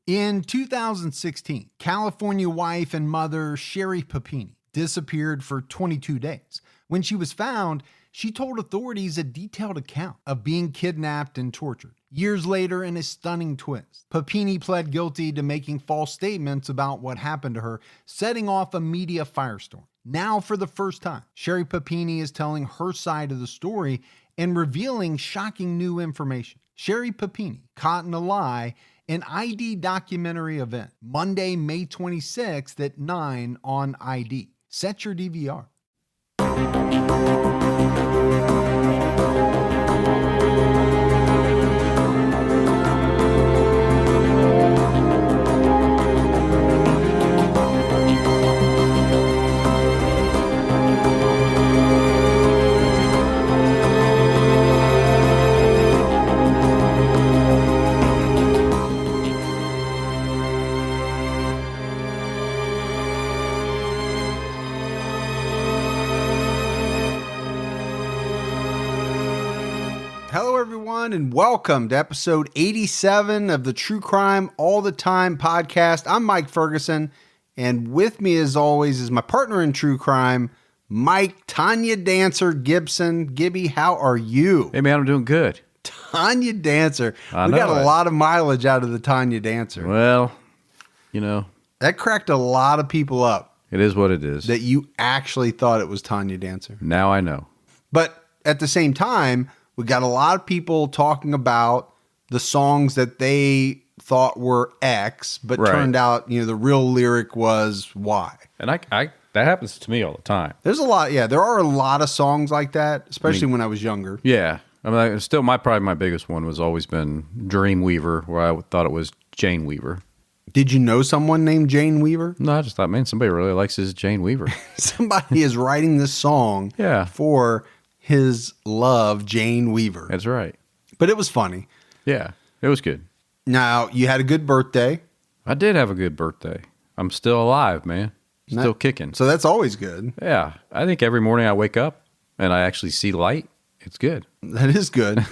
In 2016, California wife and mother Sherry Papini disappeared for 22 days. When she was found, she told authorities a detailed account of being kidnapped and tortured. Years later, in a stunning twist, Papini pled guilty to making false statements about what happened to her, setting off a media firestorm. Now, for the first time, Sherry Papini is telling her side of the story and revealing shocking new information. Sherry Papini, Caught in a Lie, an ID documentary event, Monday, May 26th at 9 on ID. Set your DVR. Hello, everyone, and welcome to episode 87 of the True Crime All the Time podcast. I'm Mike Ferguson, and with me, as always, is my partner in true crime, Mike Tanya Dancer Gibson. Gibby, how are you? Hey, man, I'm doing good. Tanya Dancer. We got a lot of mileage out of the Tanya Dancer. Well, you know. That cracked a lot of people up. It is what it is. That you actually thought it was Tanya Dancer. Now I know. But at the same time, we got a lot of people talking about the songs that they thought were X, but turned out, the real lyric was Y. And I that happens to me all the time. There's a lot. Yeah, there are a lot of songs like that, especially when I was younger. Yeah. I mean, still, probably my biggest one was always been Dreamweaver, where I thought it was Jane Weaver. Did you know someone named Jane Weaver? No, I just thought, man, somebody really likes his Jane Weaver. Somebody is writing this song for his love, Jane Weaver. That's right. But it was funny. Yeah, it was good. Now, you had a good birthday. I did have a good birthday. I'm still alive, man. Still kicking. So that's always good. Yeah. I think every morning I wake up and I actually see light. It's good. That is good.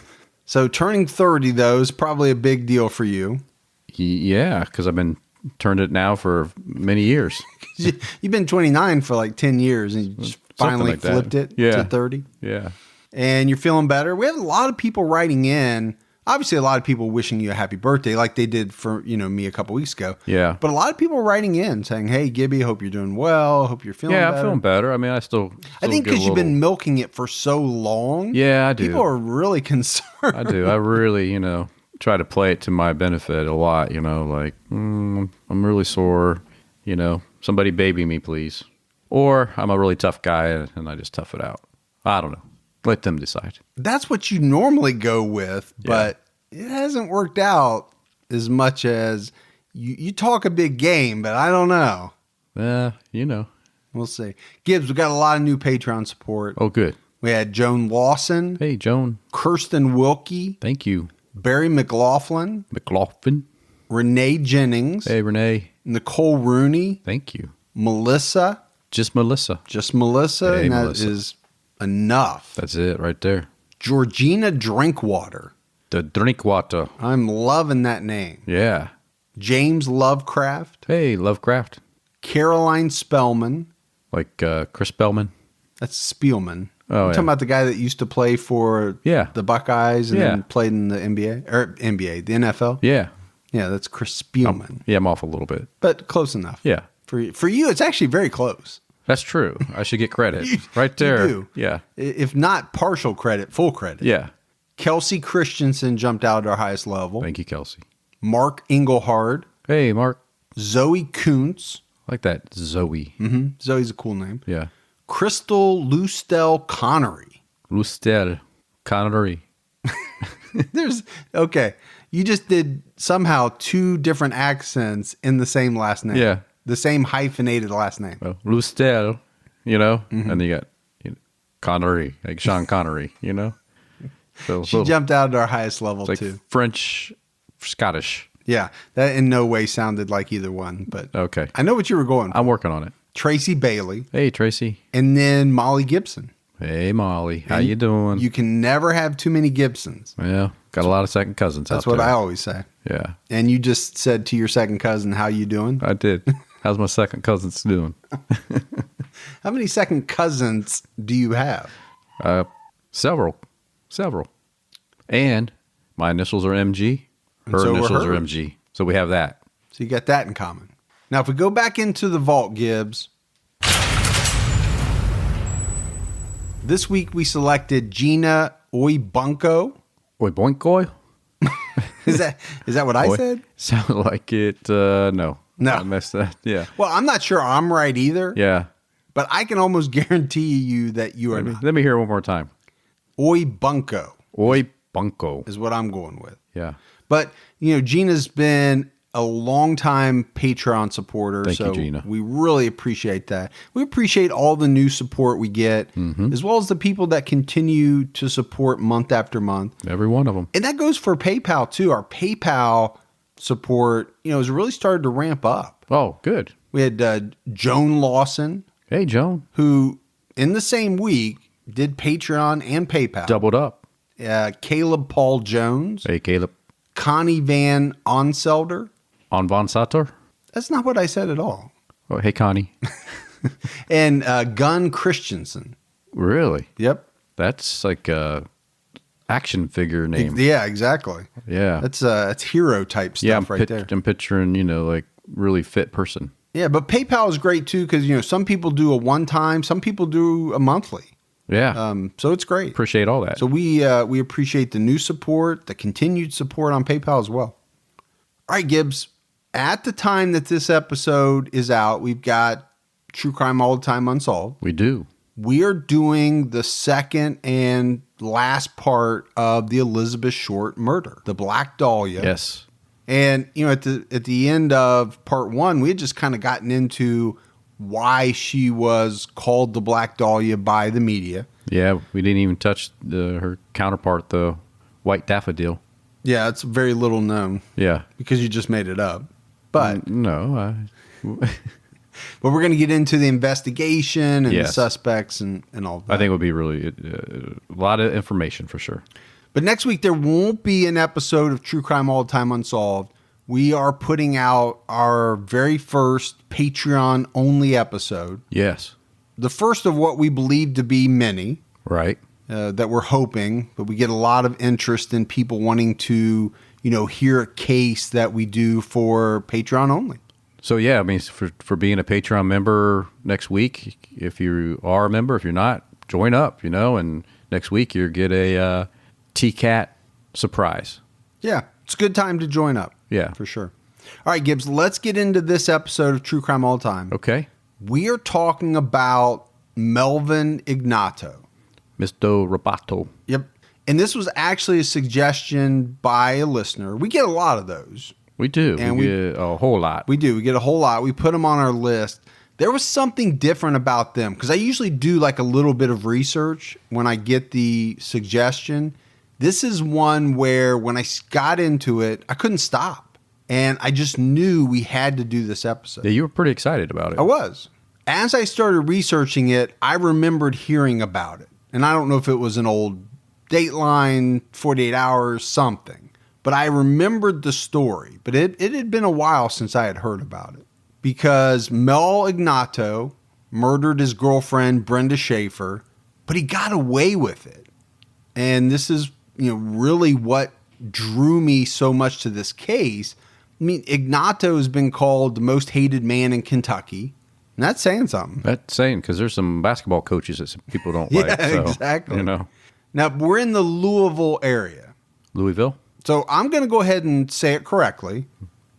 So turning 30, though, is probably a big deal for you. Yeah, because I've been turned it now for many years. You've been 29 for like 10 years and you just finally like flipped it to 30. Yeah. And you're feeling better. We have a lot of people writing in. Obviously, a lot of people wishing you a happy birthday like they did for, me a couple weeks ago. Yeah. But a lot of people writing in saying, hey, Gibby, hope you're doing well. Hope you're feeling better. Yeah, I'm feeling better. I mean, I think because you've been milking it for so long. Yeah, I do. People are really concerned. I do. I really, try to play it to my benefit a lot, like, I'm really sore, somebody baby me, please. Or I'm a really tough guy and I just tough it out. I don't know. Let them decide. That's what you normally go with, but it hasn't worked out as much as you talk a big game, but I don't know. We'll see. Gibbs, we got a lot of new Patreon support. Oh, good. We had Joan Lawson. Hey, Joan. Kirsten Wilkie. Thank you. Barry McLaughlin. Renee Jennings. Hey, Renee. Nicole Rooney. Thank you. Melissa. Just Melissa. Hey, and Melissa. That is enough. That's it right there. Georgina Drinkwater. The Drinkwater. I'm loving that name. Yeah. James Lovecraft. Hey, Lovecraft. Caroline Spellman. Like Chris Spellman. That's Spielman. Oh, You're talking about the guy that used to play for the Buckeyes and then played in the the NFL? Yeah. Yeah, that's Chris Spielman. I'm off a little bit. But close enough. Yeah. For you, it's actually very close. That's true. I should get credit. Right there. You do. Yeah. If not partial credit, full credit. Yeah. Kelsey Christensen jumped out at our highest level. Thank you, Kelsey. Mark Engelhard. Hey, Mark. Zoe Kuntz. I like that, Zoe. Mm-hmm. Zoe's a cool name. Yeah. Crystal Lustel Connery. Lustel Connery. Okay. You just did somehow two different accents in the same last name. Yeah. The same hyphenated last name. Well, Lustel, and then you got Connery, like Sean Connery, So she jumped out at our highest level like too. French, Scottish. Yeah. That in no way sounded like either one, but okay. I know what you were going for. I'm working on it. Tracy Bailey. Hey, Tracy. And then Molly Gibson. Hey, Molly. How you doing? You can never have too many Gibsons. Yeah. Got a lot of second cousins out That's there. what I always say. Yeah. And you just said to your second cousin, how you doing? I did. How's my second cousins doing? How many second cousins do you have? Several. And my initials are MG. Her initials are MG. So we have that. So you got that in common. Now, if we go back into the vault, Gibbs, this week we selected Gina Oibunko. Oibunko? Is that what I said? Sounded like it. No. No. I messed that. Yeah. Well, I'm not sure I'm right either. Yeah. But I can almost guarantee you that you are not. Let me hear it one more time. Oibunko. Oibunko Is what I'm going with. Yeah. But, Gina's been a longtime Patreon supporter. Thank you, Gina. We really appreciate that. We appreciate all the new support we get, as well as the people that continue to support month after month. Every one of them. And that goes for PayPal, too. Our PayPal support, has really started to ramp up. Oh, good. We had Joan Lawson. Hey, Joan. Who, in the same week, did Patreon and PayPal. Doubled up. Caleb Paul Jones. Hey, Caleb. Connie Van Onselder. On Von Sator? That's not what I said at all. Oh, hey, Connie. And Gunn Christensen. Really? Yep. That's like a action figure name. Yeah, exactly. Yeah. That's hero type stuff there. I'm picturing, like really fit person. Yeah, but PayPal is great too because, some people do a one-time, some people do a monthly. Yeah. So it's great. Appreciate all that. So we appreciate the new support, the continued support on PayPal as well. All right, Gibbs. At the time that this episode is out, we've got True Crime All the Time Unsolved. We do. We are doing the second and last part of the Elizabeth Short murder, the Black Dahlia. Yes. And, at the end of part one, we had just kind of gotten into why she was called the Black Dahlia by the media. Yeah, we didn't even touch her counterpart, the White Daffodil. Yeah, it's very little known. Yeah. Because you just made it up. But no. But we're going to get into the investigation and yes. the suspects and all that. I think it would be really a lot of information for sure. But next week, there won't be an episode of True Crime All the Time Unsolved. We are putting out our very first Patreon-only episode. Yes. The first of what we believe to be many. Right. That we're hoping. But we get a lot of interest in people wanting to, hear a case that we do for Patreon only. So, yeah, I mean, for being a Patreon member next week, if you are a member, if you're not, join up, and next week you get a TCAT surprise. Yeah, it's a good time to join up. Yeah. For sure. All right, Gibbs, let's get into this episode of True Crime All the Time. Okay. We are talking about Melvin Ignatow. Mr. Roboto. Yep. And this was actually a suggestion by a listener. We get a lot of those. We do. And we get a whole lot. We do. We get a whole lot. We put them on our list. There was something different about them because I usually do like a little bit of research when I get the suggestion. This is one where when I got into it, I couldn't stop. And I just knew we had to do this episode. Yeah, you were pretty excited about it. I was. As I started researching it, I remembered hearing about it. And I don't know if it was an old Dateline, 48 Hours, something. But I remembered the story. But it had been a while since I had heard about it. Because Mel Ignatow murdered his girlfriend, Brenda Schaefer, but he got away with it. And this is, really what drew me so much to this case. I mean, Ignatow has been called the most hated man in Kentucky. And that's saying something. That's saying, because there's some basketball coaches that some people don't like. Yeah, So, exactly. Now, we're in the Louisville area. Louisville? So I'm going to go ahead and say it correctly.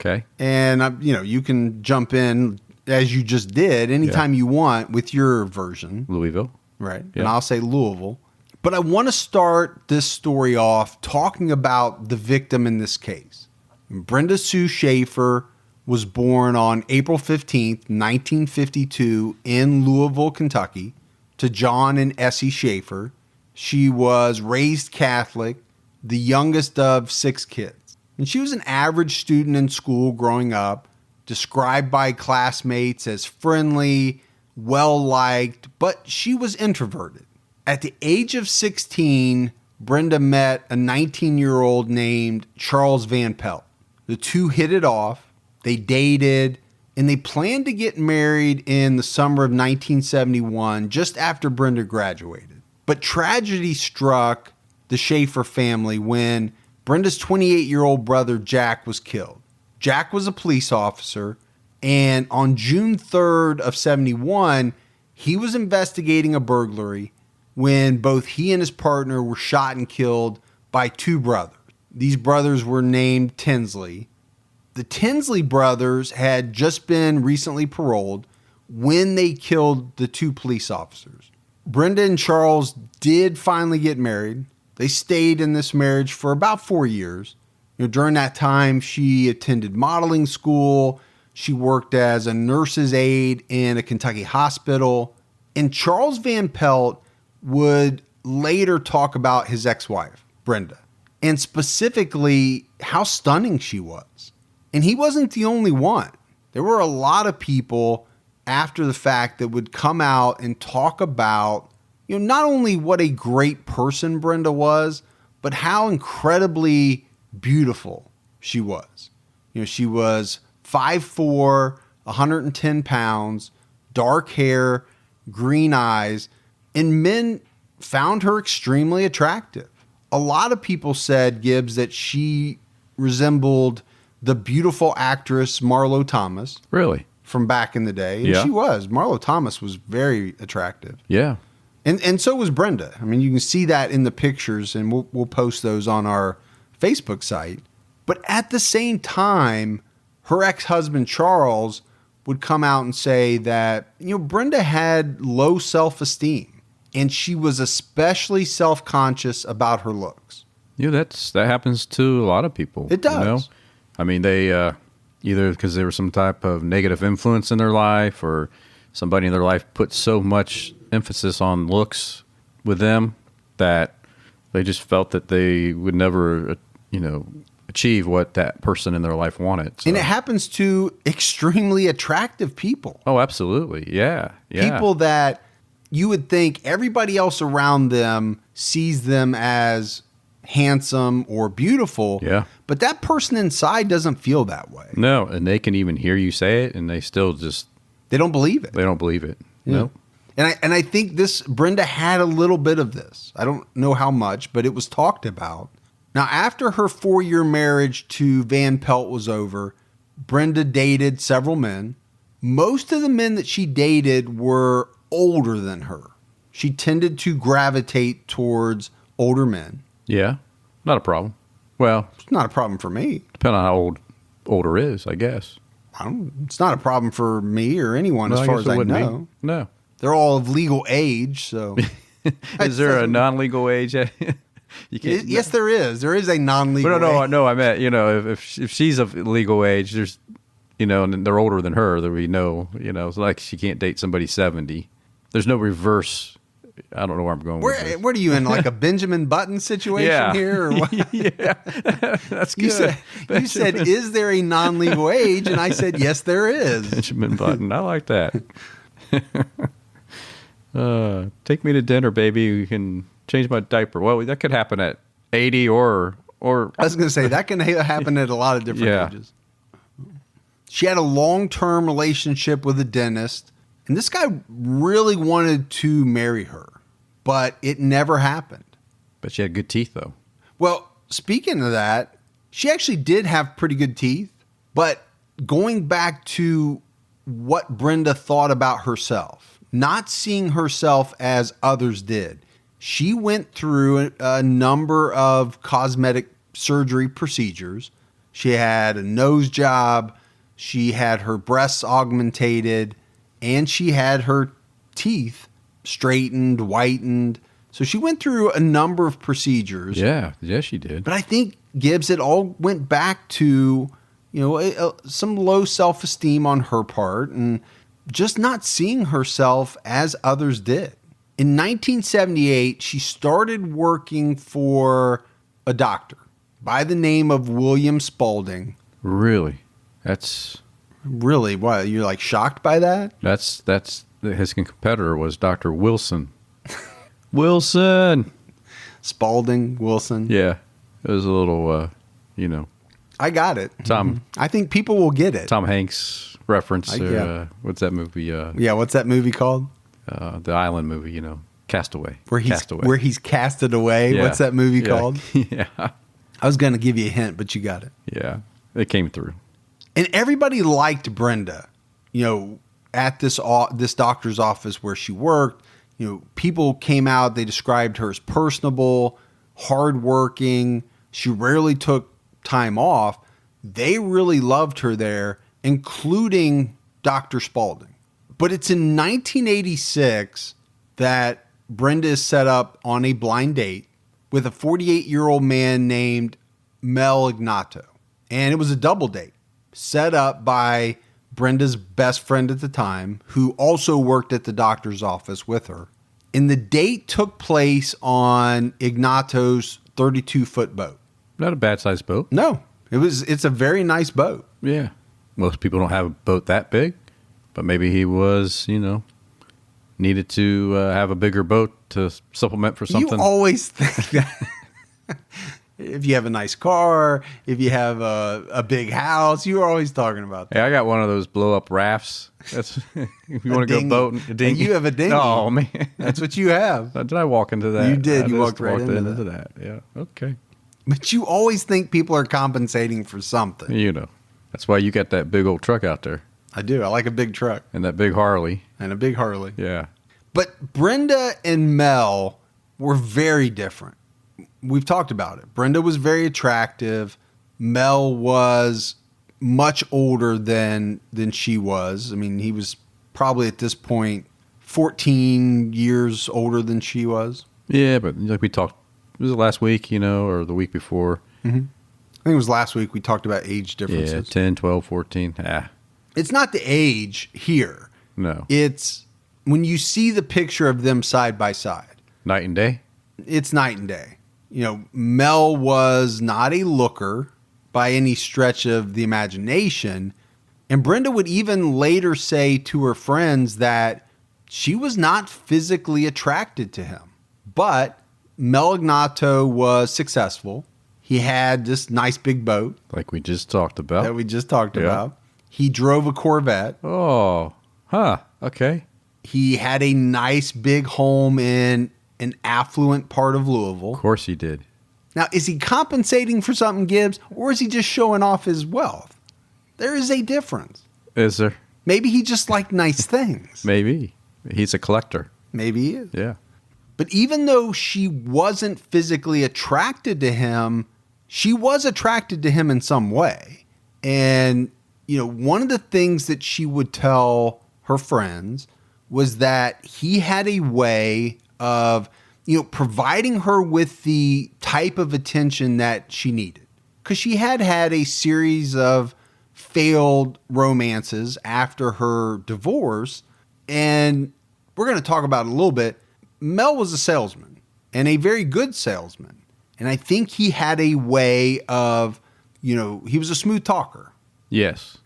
Okay. And, you can jump in as you just did anytime you want with your version. Louisville. Right. Yeah. And I'll say Louisville. But I want to start this story off talking about the victim in this case. Brenda Sue Schaefer was born on April 15th, 1952 in Louisville, Kentucky, to John and Essie Schaefer. She was raised Catholic, the youngest of 6 kids. And she was an average student in school growing up, described by classmates as friendly, well-liked, but she was introverted. At the age of 16, Brenda met a 19-year-old named Charles Van Pelt. The two hit it off, they dated, and they planned to get married in the summer of 1971, just after Brenda graduated. But tragedy struck the Schaefer family when Brenda's 28-year-old brother Jack was killed. Jack was a police officer, and on June 3rd of 71, he was investigating a burglary when both he and his partner were shot and killed by two brothers. These brothers were named Tinsley. The Tinsley brothers had just been recently paroled when they killed the two police officers. Brenda and Charles did finally get married. They stayed in this marriage for about 4 years. During that time, she attended modeling school. She worked as a nurse's aide in a Kentucky hospital. And Charles Van Pelt would later talk about his ex-wife, Brenda, and specifically how stunning she was. And he wasn't the only one. There were a lot of people after the fact that would come out and talk about, not only what a great person Brenda was, but how incredibly beautiful she was. She was 5'4", 110 pounds, dark hair, green eyes, and men found her extremely attractive. A lot of people said, Gibbs, that she resembled the beautiful actress Marlo Thomas. Really? From back in the day. And she was. Marlo Thomas was very attractive. Yeah. And so was Brenda. I mean, you can see that in the pictures, and we'll post those on our Facebook site. But at the same time, her ex-husband Charles would come out and say that, Brenda had low self-esteem, and she was especially self-conscious about her looks. That happens to a lot of people. It does. I mean, they either because there was some type of negative influence in their life, or somebody in their life put so much emphasis on looks with them that they just felt that they would never, achieve what that person in their life wanted. So. And it happens to extremely attractive people. Oh, absolutely. Yeah. People that you would think everybody else around them sees them as handsome or beautiful. Yeah. But that person inside doesn't feel that way. No, and they can even hear you say it, and they still just... They don't believe it. They don't believe it. Yeah. No. And I think Brenda had a little bit of this. I don't know how much, but it was talked about. Now, after her 4-year marriage to Van Pelt was over, Brenda dated several men. Most of the men that she dated were older than her. She tended to gravitate towards older men. Yeah, not a problem. Well, it's not a problem for me. Depending on how old older is, I guess. It's not a problem for me or anyone, as far as I know. No. They're all of legal age, so. Is there a non-legal age? You can't, yes, there is. There is a non-legal age. No, I meant, if she's of legal age, there's, and they're older than her, there would be no, it's like she can't date somebody 70. There's no reverse. I don't know where I'm going with this. What are you in, like a Benjamin Button situation here? Or what? Yeah, that's good. You said, is there a non-legal age? And I said, yes, there is. Benjamin Button. I like that. Take me to dinner, baby. You can change my diaper. Well, that could happen at 80 or I was going to say, that can happen at a lot of different ages. She had a long-term relationship with a dentist, and this guy really wanted to marry her, but it never happened. But she had good teeth, though. Well, speaking of that, she actually did have pretty good teeth, but going back to what Brenda thought about herself, not seeing herself as others did, she went through a number of cosmetic surgery procedures. She had a nose job, she had her breasts augmented, and she had her teeth straightened, whitened. So she went through a number of procedures. Yeah, she did. But I think, Gibbs, it all went back to, some low self-esteem on her part and just not seeing herself as others did. In 1978, she started working for a doctor by the name of William Spaulding. Really? That's... Really? What? You're like shocked by that? That's his competitor was Dr. Wilson. Wilson. Spalding, Wilson. Yeah. It was a little, I got it. Tom. I think people will get it. Tom Hanks reference. Yeah. What's that movie? Yeah, what's that movie called? The island movie, Castaway. Where he's casted away. Yeah. What's that movie called? Yeah. I was going to give you a hint, but you got it. Yeah. It came through. And everybody liked Brenda, at this doctor's office where she worked. People came out. They described her as personable, hardworking. She rarely took time off. They really loved her there, including Dr. Spalding. But it's in 1986 that Brenda is set up on a blind date with a 48-year-old man named Mel Ignatow. And it was a double date set up by Brenda's best friend at the time, who also worked at the doctor's office with her. And the date took place on Ignatow's 32-foot boat. Not a bad sized boat. No, it's a very nice boat. Yeah. Most people don't have a boat that big, but maybe he was, needed to have a bigger boat to supplement for something. You always think that. If you have a nice car, if you have a big house, you're always talking about that. Hey, I got one of those blow up rafts. That's if you want to go boating. A dinghy. You have a dinghy. Oh man, that's what you have. Did I walk into that? You did. I You just walked right into that. Yeah. Okay. But you always think people are compensating for something. That's why you got that big old truck out there. I do. I like a big truck. And that big Harley. And a big Harley. Yeah. But Brenda and Mel were very different. We've talked about it. Brenda was very attractive. Mel was much older than she was. I mean, he was probably at this point 14 years older than she was. Yeah, but like we talked, was it last week, or the week before? Mm-hmm. I think it was last week we talked about age differences. Yeah, 10, 12, 14. It's not the age here. No. It's when you see the picture of them side by side. Night and day? It's night and day. Mel was not a looker by any stretch of the imagination. And Brenda would even later say to her friends that she was not physically attracted to him. But Mel Ignatow was successful. He had this nice big boat. Like we just talked about. That we just talked about. He drove a Corvette. Oh, okay. He had a nice big home in an affluent part of Louisville. Of course he did. Now, is he compensating for something, Gibbs, or is he just showing off his wealth? There is a difference. Is there? Maybe he just liked nice things. Maybe. He's a collector. Maybe he is. Yeah. But even though she wasn't physically attracted to him, she was attracted to him in some way. And, one of the things that she would tell her friends was that he had a way of, providing her with the type of attention that she needed. Because she had a series of failed romances after her divorce. And we're going to talk about it a little bit. Mel was a salesman and a very good salesman. And I think he had a way of, he was a smooth talker. Yes.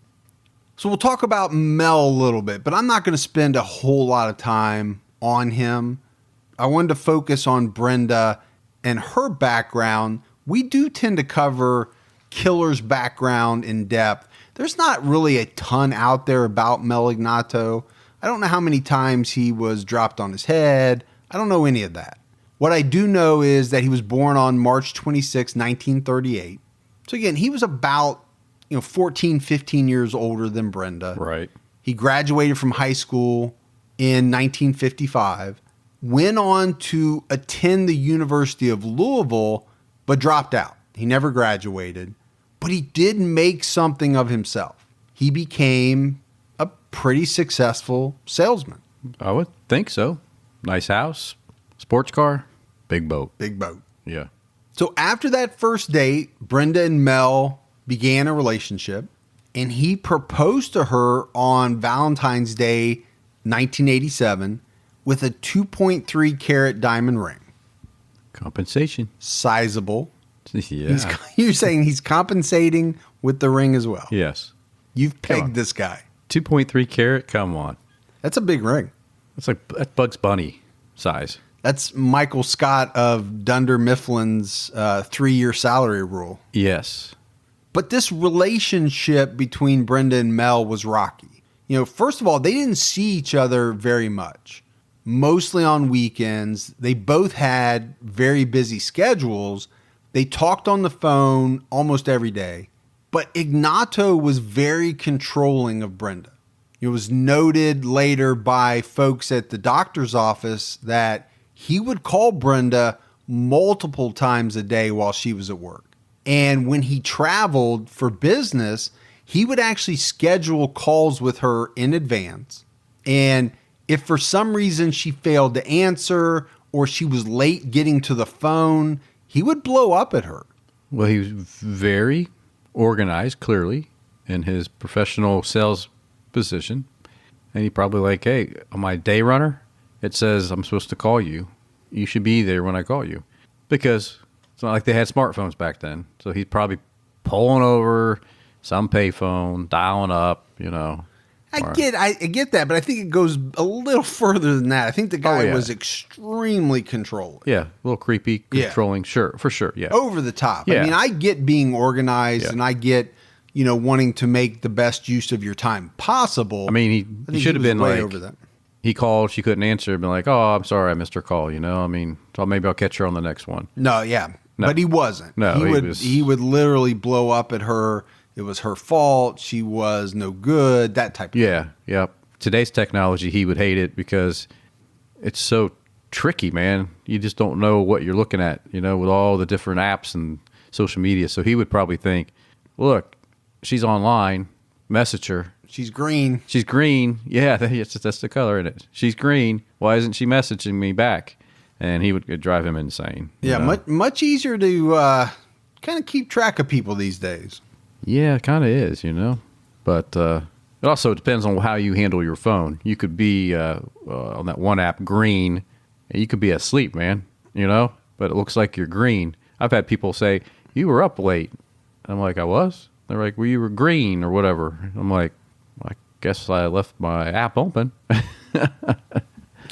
So we'll talk about Mel a little bit, but I'm not going to spend a whole lot of time on him. I wanted to focus on Brenda and her background. We do tend to cover Killer's background in depth. There's not really a ton out there about Mel Ignatow. I don't know how many times he was dropped on his head. I don't know any of that. What I do know is that he was born on March 26, 1938. So again, he was about 14, 15 years older than Brenda. Right. He graduated from high school in 1955, went on to attend the University of Louisville, but dropped out. He never graduated, but he did make something of himself. He became a pretty successful salesman. I would think so. Nice house, sports car, big boat. Big boat. Yeah. So after that first date, Brenda and Mel began a relationship, and he proposed to her on Valentine's Day, 1987, with a 2.3 carat diamond ring. Compensation. Sizable. Yeah. You're saying he's compensating with the ring as well. Yes. You've pegged this guy. 2.3 carat? Come on. That's a big ring. That's like Bugs Bunny size. That's Michael Scott of Dunder Mifflin's 3-year salary rule. Yes. But this relationship between Brenda and Mel was rocky. You know, first of all, they didn't see each other very much, mostly on weekends. They both had very busy schedules. They talked on the phone almost every day. But Ignatow was very controlling of Brenda. It was noted later by folks at the doctor's office that he would call Brenda multiple times a day while she was at work. And when he traveled for business, he would actually schedule calls with her in advance. And if for some reason she failed to answer or she was late getting to the phone, he would blow up at her. Well, he was very organized, clearly, in his professional sales position. And he probably like, hey, on my day runner, it says I'm supposed to call you. You should be there when I call you. Because it's not like they had smartphones back then. So he's probably pulling over some payphone, dialing up, you know. I get that, but I think it goes a little further than that. I think the guy was extremely controlling. Yeah, a little creepy, controlling, sure, for sure, yeah. Over the top. Yeah. I mean, I get being organized and I get, you know, wanting to make the best use of your time possible. I mean, he should have been way like, over that. He called, she couldn't answer, been like, oh, I'm sorry, I missed her call, you know? I mean, so maybe I'll catch her on the next one. No, but he wasn't. No, he would literally blow up at her. It was her fault. She was no good, that type of thing. Yeah. Today's technology, he would hate it because it's so tricky, man. You just don't know what you're looking at, you know, with all the different apps and social media. So he would probably think, look, she's online, message her. She's green. She's green. Yeah, that's the color in it. She's green. Why isn't she messaging me back? And he would drive him insane. Yeah, much easier to kind of keep track of people these days. Yeah, it kind of is, you know. But it also depends on how you handle your phone. You could be on that one app green, and you could be asleep, man, you know. But it looks like you're green. I've had people say, you were up late. I'm like, I was? They're like, well, you were green or whatever. I'm like, I guess I left my app open. That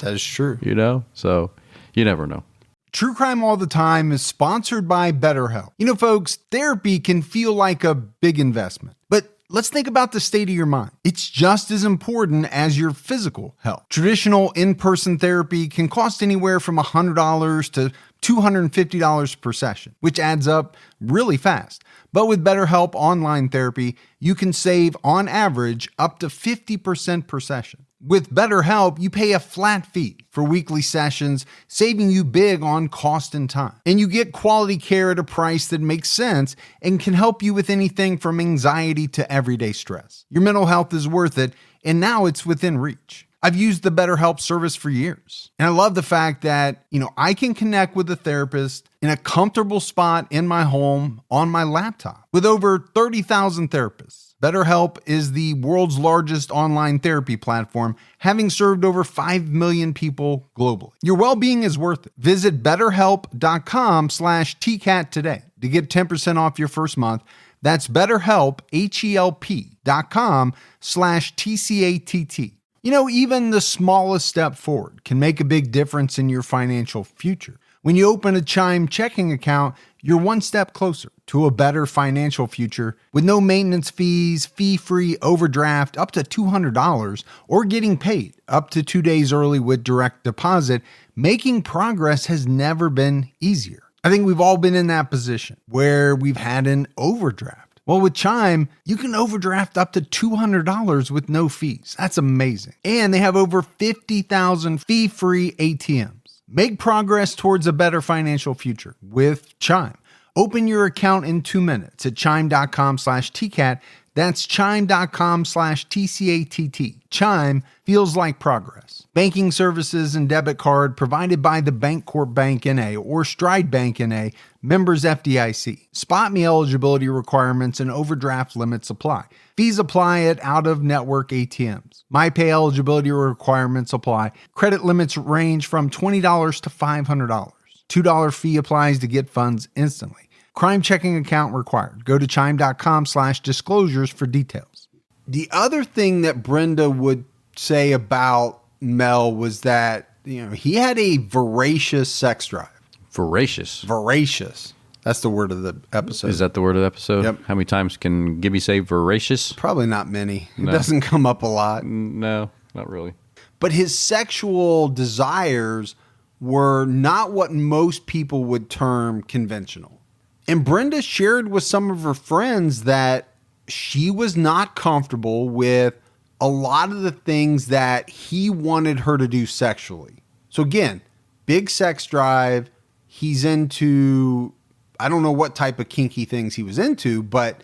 is true. You know, so you never know. True Crime All the Time is sponsored by BetterHelp. You know, folks, therapy can feel like a big investment, but let's think about the state of your mind. It's just as important as your physical health. Traditional in-person therapy can cost anywhere from $100 to $250 per session, which adds up really fast. But with BetterHelp Online Therapy, you can save, on average, up to 50% per session. With BetterHelp, you pay a flat fee for weekly sessions, saving you big on cost and time. And you get quality care at a price that makes sense and can help you with anything from anxiety to everyday stress. Your mental health is worth it, and now it's within reach. I've used the BetterHelp service for years. And I love the fact that, you know, I can connect with a therapist in a comfortable spot in my home on my laptop. With over 30,000 therapists, BetterHelp is the world's largest online therapy platform, having served over 5 million people globally. Your well-being is worth it. Visit BetterHelp.com/TCAT today to get 10% off your first month. That's BetterHelp, HELP.com/TCATT. You know, even the smallest step forward can make a big difference in your financial future. When you open a Chime checking account, you're one step closer to a better financial future with no maintenance fees, fee-free overdraft up to $200, or getting paid up to 2 days early with direct deposit. Making progress has never been easier. I think we've all been in that position where we've had an overdraft. Well, with Chime, you can overdraft up to $200 with no fees. That's amazing. And they have over 50,000 fee-free ATMs. Make progress towards a better financial future with Chime. Open your account in 2 minutes at chime.com/TCAT. That's chime.com/TCATT. Chime feels like progress. Banking services and debit card provided by the Bancorp Bank N.A. or Stride Bank N.A., members FDIC. Spot me eligibility requirements and overdraft limits apply. Fees apply at out-of-network ATMs. MyPay eligibility requirements apply. Credit limits range from $20 to $500. $2 fee applies to get funds instantly. Crime checking account required. Go to chime.com/disclosures for details. The other thing that Brenda would say about Mel was that he had a voracious sex drive. Voracious. Voracious. That's the word of the episode. Is that the word of the episode? Yep. How many times can Gibby say voracious? Probably not many. No. It doesn't come up a lot. No, not really. But his sexual desires were not what most people would term conventional. And Brenda shared with some of her friends that she was not comfortable with a lot of the things that he wanted her to do sexually. So again, big sex drive. He's into, I don't know what type of kinky things he was into, but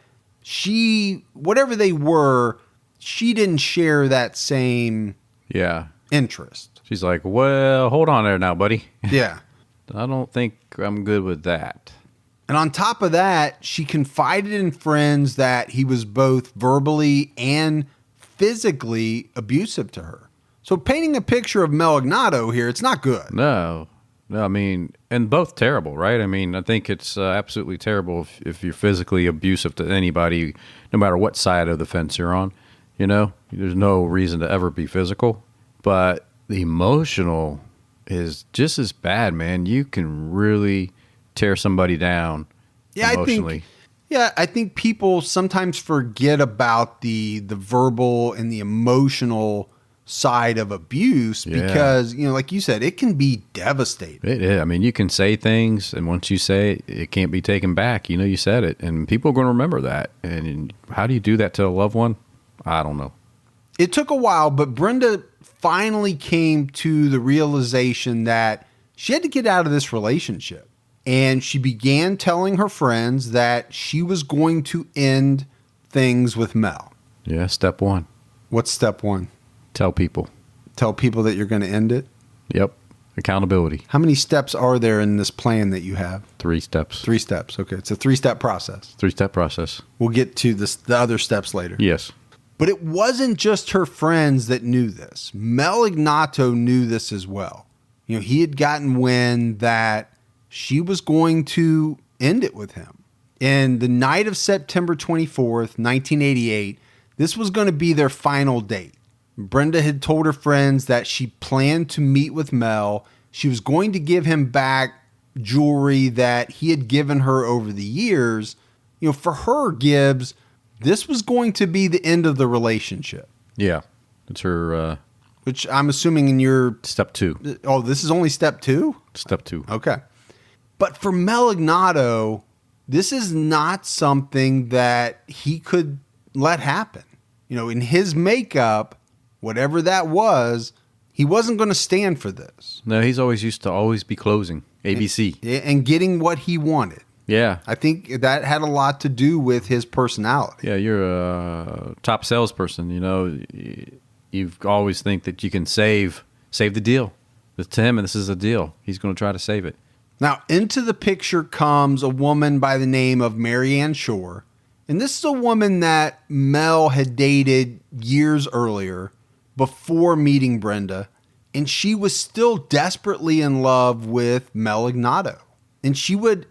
whatever they were, she didn't share that same interest. She's like, well, hold on there now, buddy. Yeah. I don't think I'm good with that. And on top of that, she confided in friends that he was both verbally and physically abusive to her. So painting a picture of Mel Ignatow here, it's not good. No, I mean, and both terrible, right? I mean, I think it's absolutely terrible if you're physically abusive to anybody, no matter what side of the fence you're on. There's no reason to ever be physical. But the emotional is just as bad, man. You can really tear somebody down emotionally. I think people sometimes forget about the verbal and the emotional side of abuse because, like you said, it can be devastating. It is. I mean, you can say things, and once you say it, it can't be taken back. You said it, and people are going to remember that. And how do you do that to a loved one? I don't know. It took a while, but Brenda finally came to the realization that she had to get out of this relationship. And she began telling her friends that she was going to end things with Mel. Yeah, step one. What's step one? Tell people. Tell people that you're going to end it? Yep. Accountability. How many steps are there in this plan that you have? 3 steps. 3 steps. Okay. It's a 3-step process. 3-step process. We'll get to the other steps later. Yes. But it wasn't just her friends that knew this. Mel Ignatow knew this as well. He had gotten wind that she was going to end it with him. And the night of September 24th, 1988, this was going to be their final date. Brenda had told her friends that she planned to meet with Mel. She was going to give him back jewelry that he had given her over the years. For her, Gibbs, this was going to be the end of the relationship. Yeah. It's her... which I'm assuming in your... Step 2. Oh, this is only step 2? Step 2. Okay. But for Mel Ignatow, this is not something that he could let happen. In his makeup, whatever that was, he wasn't going to stand for this. No, he's always used to always be closing. ABC. And getting what he wanted. Yeah. I think that had a lot to do with his personality. Yeah, you're a top salesperson. You always think that you can save the deal. It's to him, and this is a deal. He's going to try to save it. Now, into the picture comes a woman by the name of Marianne Shore. And this is a woman that Mel had dated years earlier before meeting Brenda. And she was still desperately in love with Mel Ignatow. And she would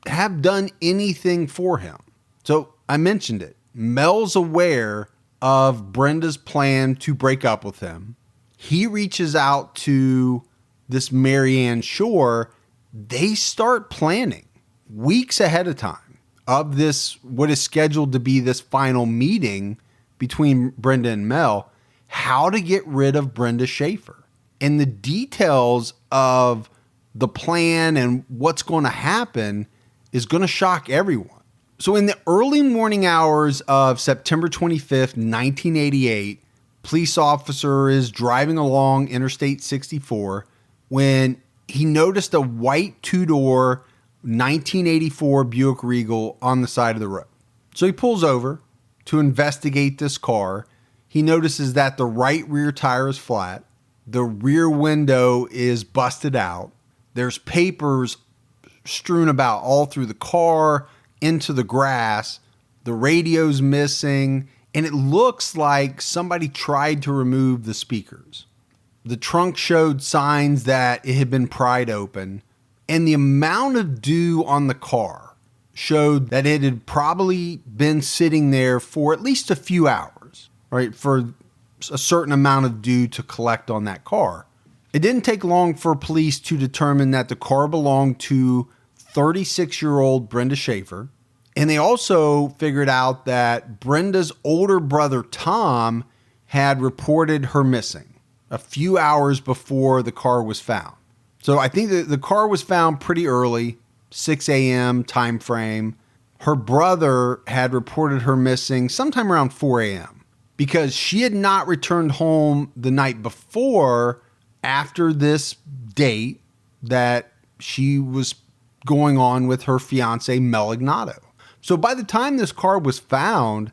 have done anything for him. So I mentioned it. Mel's aware of Brenda's plan to break up with him. He reaches out to this Marianne Shore. They start planning weeks ahead of time of this, what is scheduled to be this final meeting between Brenda and Mel, how to get rid of Brenda Schaefer. And the details of the plan and what's going to happen is going to shock everyone. So in the early morning hours of September 25th, 1988, police officer is driving along Interstate 64 when he noticed a white 2-door 1984 Buick Regal on the side of the road. So he pulls over to investigate this car. He notices that the right rear tire is flat. The rear window is busted out. There's papers strewn about all through the car, into the grass. The radio's missing, and it looks like somebody tried to remove the speakers. The trunk showed signs that it had been pried open, and the amount of dew on the car showed that it had probably been sitting there for at least a few hours, right? For a certain amount of dew to collect on that car. It didn't take long for police to determine that the car belonged to 36-year-old Brenda Schaefer. And they also figured out that Brenda's older brother, Tom, had reported her missing a few hours before the car was found. So I think that the car was found pretty early, 6 a.m. time frame. Her brother had reported her missing sometime around 4 a.m. because she had not returned home the night before after this date that she was going on with her fiance, Mel Ignatow. So by the time this car was found,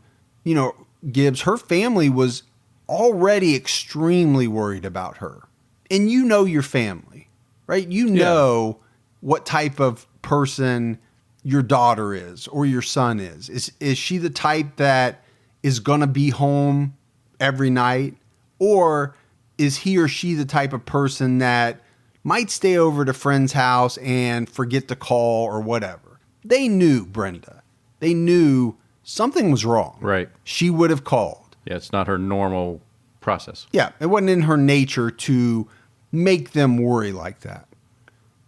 Gibbs, her family was already extremely worried about her. And you know your family, right? You know what type of person your daughter is or your son is. Is she the type that is going to be home every night? Or is he or she the type of person that might stay over at a friend's house and forget to call or whatever? They knew Brenda. They knew something was wrong. Right. She would have called. Yeah, it's not her normal process. Yeah, it wasn't in her nature to make them worry like that.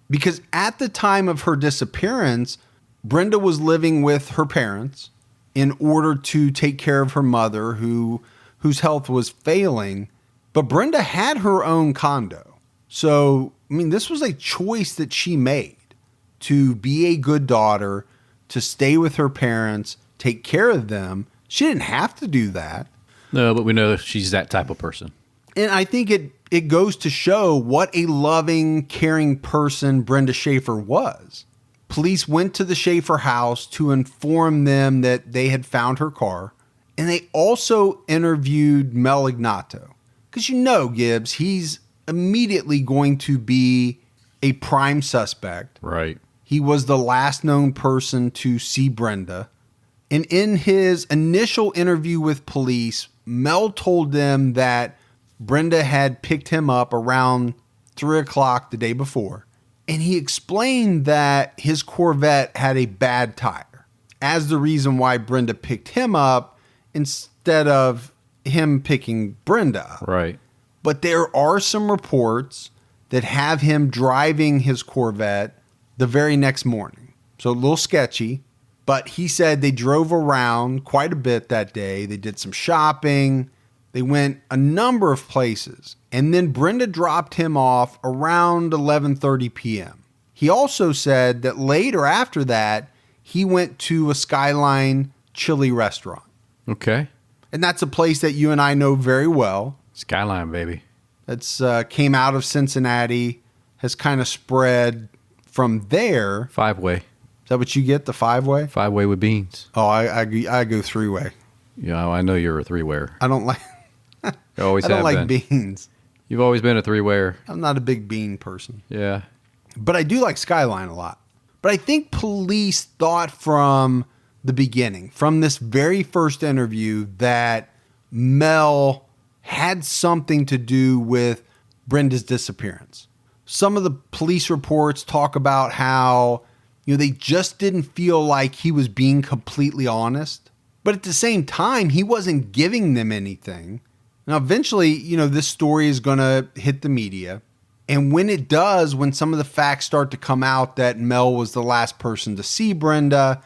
Because at the time of her disappearance, Brenda was living with her parents in order to take care of her mother whose health was failing. But Brenda had her own condo. So, this was a choice that she made to be a good daughter, to stay with her parents, take care of them. She didn't have to do that. No, but we know she's that type of person. And I think it goes to show what a loving, caring person Brenda Schaefer was. Police went to the Schaefer house to inform them that they had found her car. And they also interviewed Mel Ignatow. Because Gibbs, he's immediately going to be a prime suspect. Right. He was the last known person to see Brenda. And in his initial interview with police, Mel told them that Brenda had picked him up around 3 o'clock the day before. And he explained that his Corvette had a bad tire as the reason why Brenda picked him up instead of him picking Brenda up. Right. But there are some reports that have him driving his Corvette the very next morning. So a little sketchy, but he said they drove around quite a bit that day. They did some shopping. They went a number of places. And then Brenda dropped him off around 11:30 p.m. He also said that later after that, he went to a Skyline chili restaurant. Okay. And that's a place that you and I know very well. Skyline, baby. That's came out of Cincinnati, has kind of spread from there. 5-way. Is that what you get, the 5-way? 5-way with beans. Oh, I go 3-way. Yeah, I know you're a 3-wayer. I don't like. You always I don't have like been. beans. You've always been a 3-wayer. I'm not a big bean person. Yeah. But I do like Skyline a lot. But I think police thought from the beginning, from this very first interview, that Mel had something to do with Brenda's disappearance. Some of the police reports talk about how, they just didn't feel like he was being completely honest. But at the same time, he wasn't giving them anything. Now, eventually, this story is going to hit the media. And when it does, when some of the facts start to come out that Mel was the last person to see Brenda,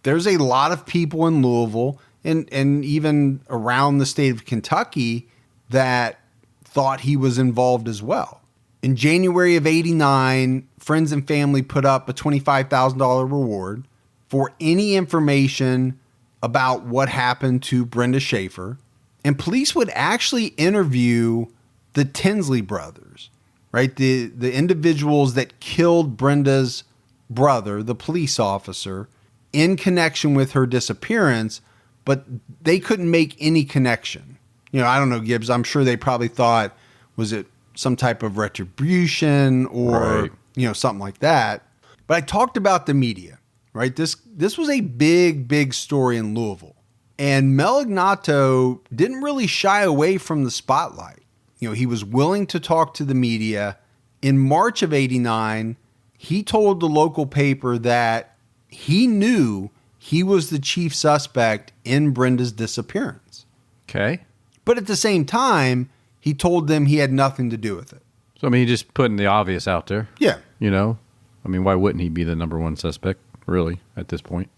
there's a lot of people in Louisville and even around the state of Kentucky that thought he was involved as well. In January of '89, friends and family put up a $25,000 reward for any information about what happened to Brenda Schaefer. And police would actually interview the Tinsley brothers, right? The individuals that killed Brenda's brother, the police officer, in connection with her disappearance, but they couldn't make any connection. I don't know, Gibbs. I'm sure they probably thought, was it some type of retribution or, right, something like that. But I talked about the media, right? This was a big, big story in Louisville. And Mel Ignatow didn't really shy away from the spotlight. He was willing to talk to the media. In March of '89, he told the local paper that he knew he was the chief suspect in Brenda's disappearance. Okay. But at the same time, he told them he had nothing to do with it. So, I mean, he's just putting the obvious out there. Yeah. You know? I mean, why wouldn't he be the number one suspect, really, at this point?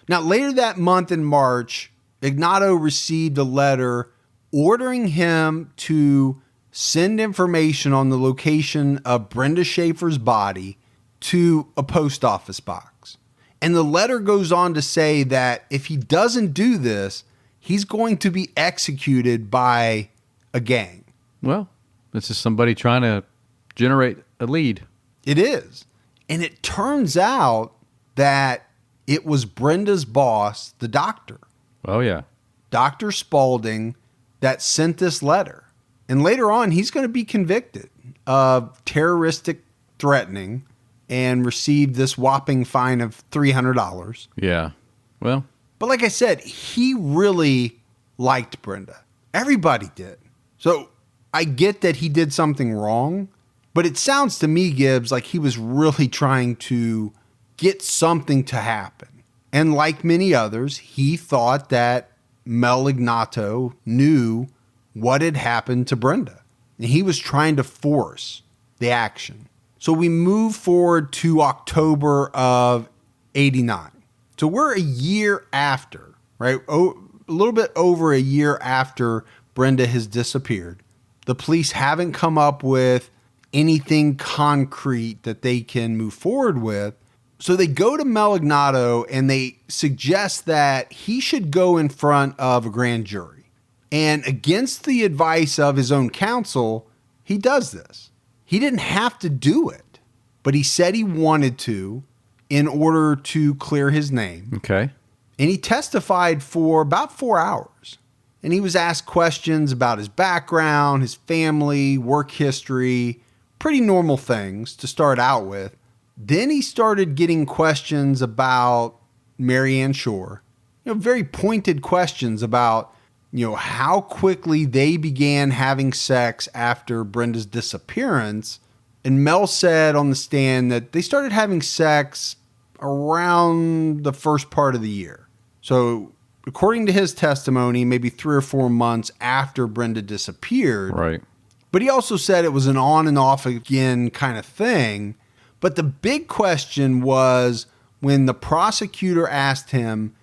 Now, later that month in March, Ignatow received a letter ordering him to send information on the location of Brenda Schaefer's body to a post office box. And the letter goes on to say that if he doesn't do this, he's going to be executed by a gang. Well, this is somebody trying to generate a lead. It is. And it turns out that it was Brenda's boss, the doctor. Oh, yeah. Dr. Spaulding, that sent this letter. And later on, he's going to be convicted of terroristic threatening and receive this whopping fine of $300. Yeah. Well. But like I said, he really liked Brenda. Everybody did. So I get that he did something wrong, but it sounds to me, Gibbs, like he was really trying to get something to happen. And like many others, he thought that Mel Ignatow knew what had happened to Brenda. And he was trying to force the action. So we move forward to October of 89. So we're a year after, right? A little bit over a year after Brenda has disappeared. The police haven't come up with anything concrete that they can move forward with. So they go to Mel Ignatow and they suggest that he should go in front of a grand jury. And against the advice of his own counsel, he does this. He didn't have to do it, but he said he wanted to in order to clear his name. Okay. And he testified for about 4 hours. And he was asked questions about his background, his family, work history, pretty normal things to start out with. Then he started getting questions about Marianne Shore, very pointed questions about, how quickly they began having sex after Brenda's disappearance. And Mel said on the stand that they started having sex around the first part of the year. So according to his testimony, maybe 3 or 4 months after Brenda disappeared. Right. But he also said it was an on and off again kind of thing. But the big question was when the prosecutor asked him,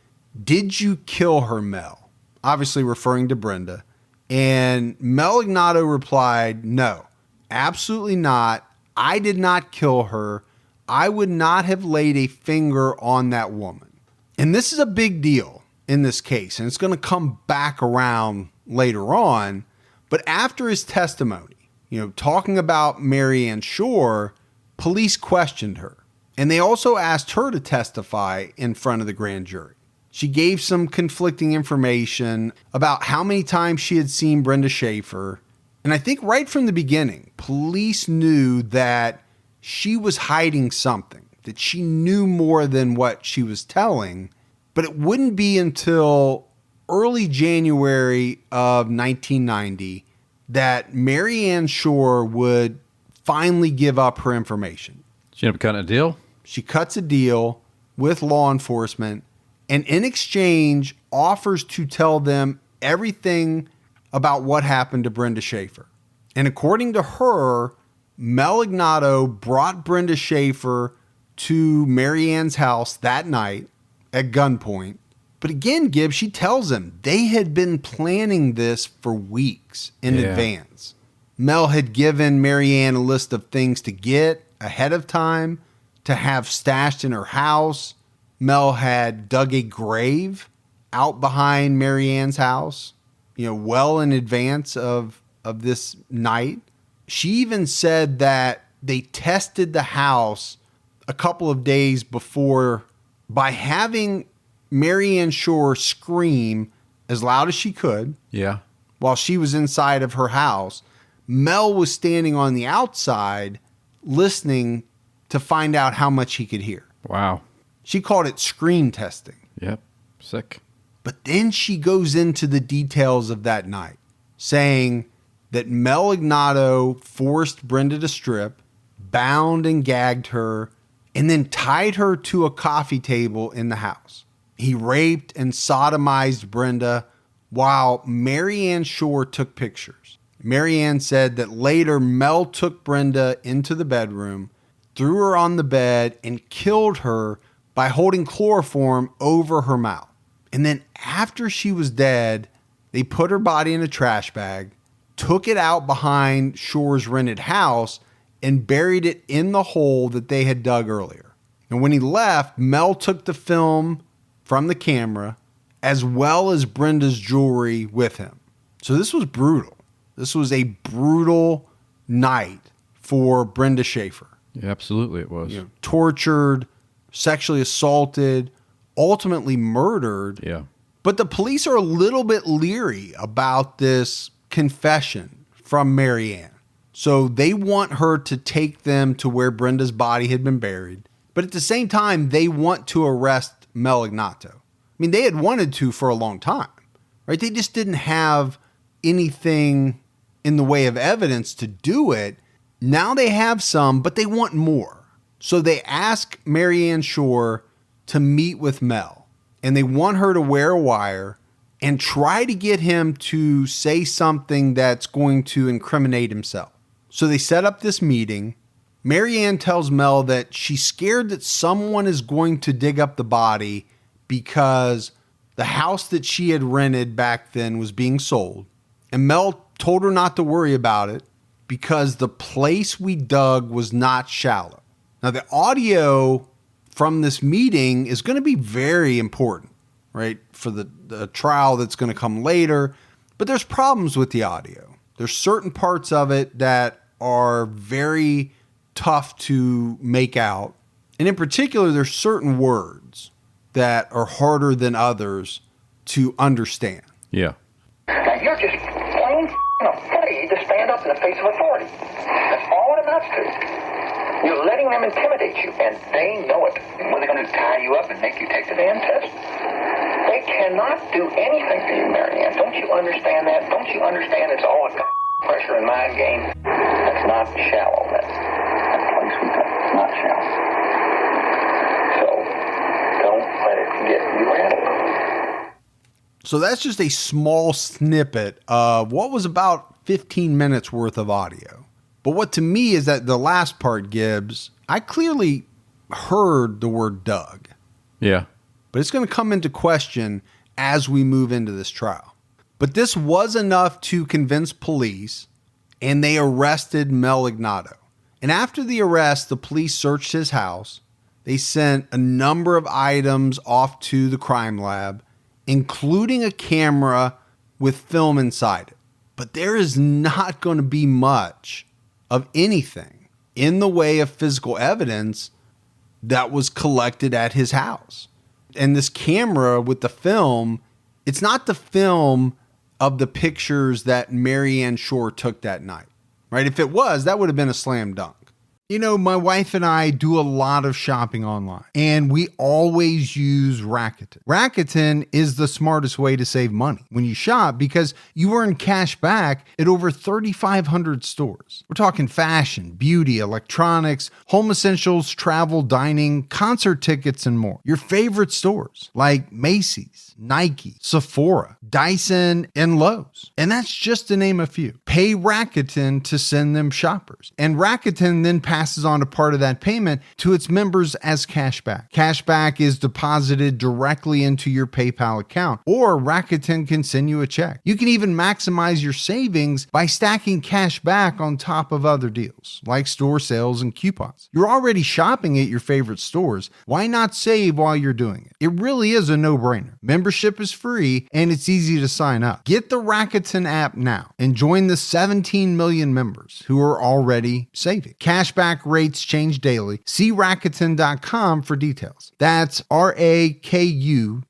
"Did you kill her, Mel?" Obviously referring to Brenda. And Mel Ignatow replied, "No, absolutely not. I did not kill her. I would not have laid a finger on that woman." And this is a big deal in this case, and it's going to come back around later on. But after his testimony, talking about Marianne Shore, police questioned her. And they also asked her to testify in front of the grand jury. She gave some conflicting information about how many times she had seen Brenda Schaefer. And I think right from the beginning, police knew that she was hiding something, that she knew more than what she was telling. But it wouldn't be until early January of 1990 that Marianne Shore would finally give up her information. She ended up cutting a deal? She cuts a deal with law enforcement and in exchange offers to tell them everything about what happened to Brenda Schaefer. And according to her, Mel Ignatow brought Brenda Schaefer to Marianne's house that night at gunpoint. But again, Gibbs, she tells him they had been planning this for weeks in advance. Mel had given Marianne a list of things to get ahead of time, to have stashed in her house. Mel had dug a grave out behind Marianne's house, well in advance of this night. She even said that they tested the house a couple of days before by having Marianne Shore scream as loud as she could. Yeah. While she was inside of her house. Mel was standing on the outside listening to find out how much he could hear. Wow. She called it scream testing. Yep. Sick. But then she goes into the details of that night, saying that Mel Ignatow forced Brenda to strip, bound and gagged her, and then tied her to a coffee table in the house. He raped and sodomized Brenda while Marianne Shore took pictures. Marianne said that later Mel took Brenda into the bedroom, threw her on the bed, and killed her by holding chloroform over her mouth. And then after she was dead, they put her body in a trash bag, took it out behind Shore's rented house, and buried it in the hole that they had dug earlier. And when he left, Mel took the film from the camera as well as Brenda's jewelry with him. So this was brutal. This was a brutal night for Brenda Schaefer. Yeah, absolutely it was. Tortured, sexually assaulted, ultimately murdered. Yeah. But the police are a little bit leery about this confession from Marianne. So they want her to take them to where Brenda's body had been buried. But at the same time, they want to arrest Mel Ignatow. I mean, they had wanted to for a long time, right? They just didn't have anything in the way of evidence to do it. Now they have some, but they want more. So they ask Marianne Shore to meet with Mel, and they want her to wear a wire and try to get him to say something that's going to incriminate himself. So they set up this meeting. Marianne tells Mel that she's scared that someone is going to dig up the body because the house that she had rented back then was being sold. And Mel told her not to worry about it because the place we dug was not shallow. Now, the audio from this meeting is going to be very important, right, for the trial that's going to come later. But there's problems with the audio. There's certain parts of it that are very tough to make out. And in particular, there's certain words that are harder than others to understand. Yeah. Now, you're just plain afraid to stand up in the face of authority. That's all it amounts to. You're letting them intimidate you, and they know it. When they're going to tie you up and make you take the damn test? They cannot do anything to you, Marianne. Don't you understand that? Don't you understand it's all a pressure and mind game? That's not shallow. That place we got. It's not shallow. So, don't let it get you rattled. So that's just a small snippet of what was about 15 minutes worth of audio. But what to me is that the last part, Gibbs, I clearly heard the word Doug. Yeah. But it's going to come into question as we move into this trial. But this was enough to convince police, and they arrested Mel Ignatow. And after the arrest, the police searched his house. They sent a number of items off to the crime lab, including a camera with film inside it. But there is not going to be much of anything in the way of physical evidence that was collected at his house. And this camera with the film, it's not the film of the pictures that Marianne Shore took that night, right? If it was, that would have been a slam dunk. You know, my wife and I do a lot of shopping online, and we always use Rakuten. Rakuten is the smartest way to save money when you shop because you earn cash back at over 3,500 stores. We're talking fashion, beauty, electronics, home essentials, travel, dining, concert tickets, and more. Your favorite stores like Macy's, Nike, Sephora, Dyson, and Lowe's. And that's just to name a few. Pay Rakuten to send them shoppers. And Rakuten then passes on a part of that payment to its members as cashback. Cashback is deposited directly into your PayPal account, or Rakuten can send you a check. You can even maximize your savings by stacking cash back on top of other deals, like store sales and coupons. You're already shopping at your favorite stores. Why not save while you're doing it? It really is a no-brainer. Membership is free, and it's easy to sign up. Get the Rakuten app now and join the 17 million members who are already saving. Cashback rates change daily. See Rakuten.com for details. That's Rakuten.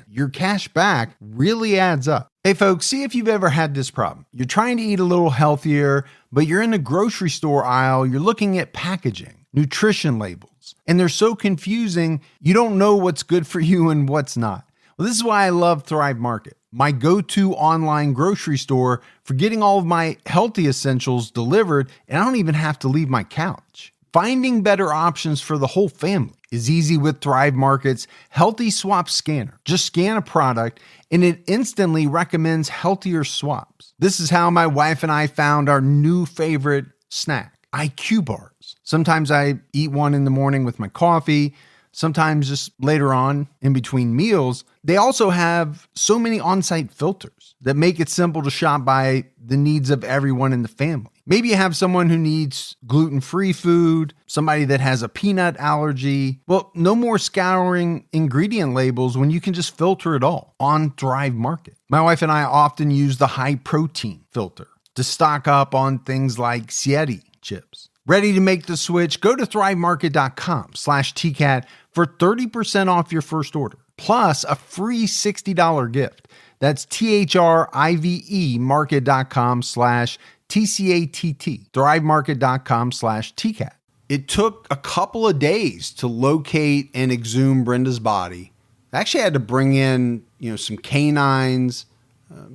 Your cash back really adds up. Hey folks, see if you've ever had this problem. You're trying to eat a little healthier, but you're in the grocery store aisle, you're looking at packaging, nutrition labels, and they're so confusing, you don't know what's good for you and what's not. Well, this is why I love Thrive Market, my go-to online grocery store for getting all of my healthy essentials delivered, and I don't even have to leave my couch. Finding better options for the whole family is easy with Thrive Market's Healthy Swap Scanner. Just scan a product and it instantly recommends healthier swaps. This is how my wife and I found our new favorite snack, IQ bars. Sometimes I eat one in the morning with my coffee, sometimes just later on in between meals. They also have so many on-site filters that make it simple to shop by the needs of everyone in the family. Maybe you have someone who needs gluten-free food, somebody that has a peanut allergy. Well, no more scouring ingredient labels when you can just filter it all on Thrive Market. My wife and I often use the high protein filter to stock up on things like Sieti chips. Ready to make the switch? Go to thrivemarket.com/TCAT for 30% off your first order, plus a free $60 gift. That's THRIVE market.com/TCATT, thrivemarket.com/TCAT. It took a couple of days to locate and exhume Brenda's body. I actually had to bring in, some canines.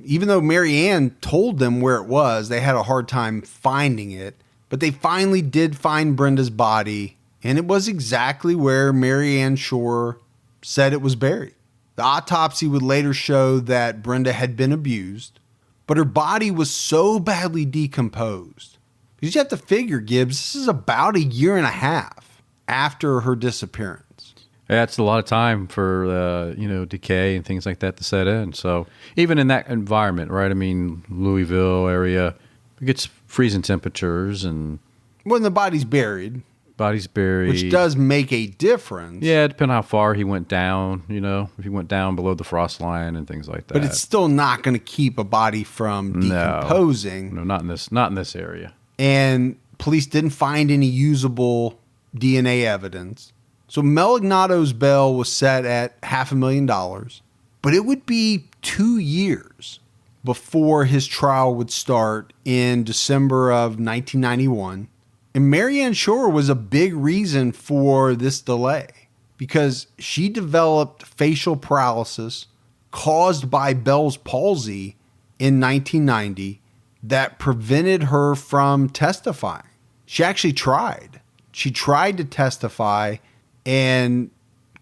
Even though Mary Ann told them where it was, they had a hard time finding it. But they finally did find Brenda's body, and it was exactly where Mary Ann Shore said it was buried. The autopsy would later show that Brenda had been abused, but her body was so badly decomposed. Because you have to figure, Gibbs, this is about a year and a half after her disappearance. Yeah, it's a lot of time for, decay and things like that to set in. So even in that environment, right? I mean, Louisville area, it gets freezing temperatures and... When the body's buried. Which does make a difference. Yeah, depending on how far he went down, if he went down below the frost line and things like that. But it's still not going to keep a body from decomposing. No, not in this area. And police didn't find any usable DNA evidence. So Mel Ignatow's bail was set at $500,000, but it would be 2 years before his trial would start in December of 1991. And Mary Ann Shore was a big reason for this delay because she developed facial paralysis caused by Bell's palsy in 1990 that prevented her from testifying. She actually tried. She tried to testify and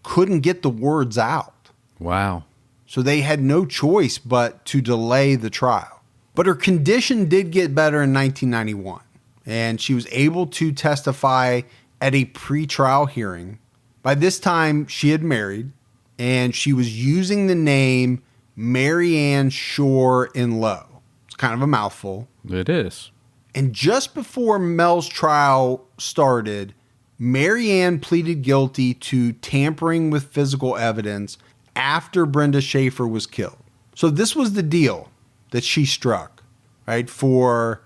couldn't get the words out. Wow. So they had no choice but to delay the trial. But her condition did get better in 1991. And she was able to testify at a pretrial hearing. By this time, she had married, and she was using the name Mary Ann Shore in Low. It's kind of a mouthful. It is. And just before Mel's trial started, Mary Ann pleaded guilty to tampering with physical evidence after Brenda Schaefer was killed. So this was the deal that she struck, right, for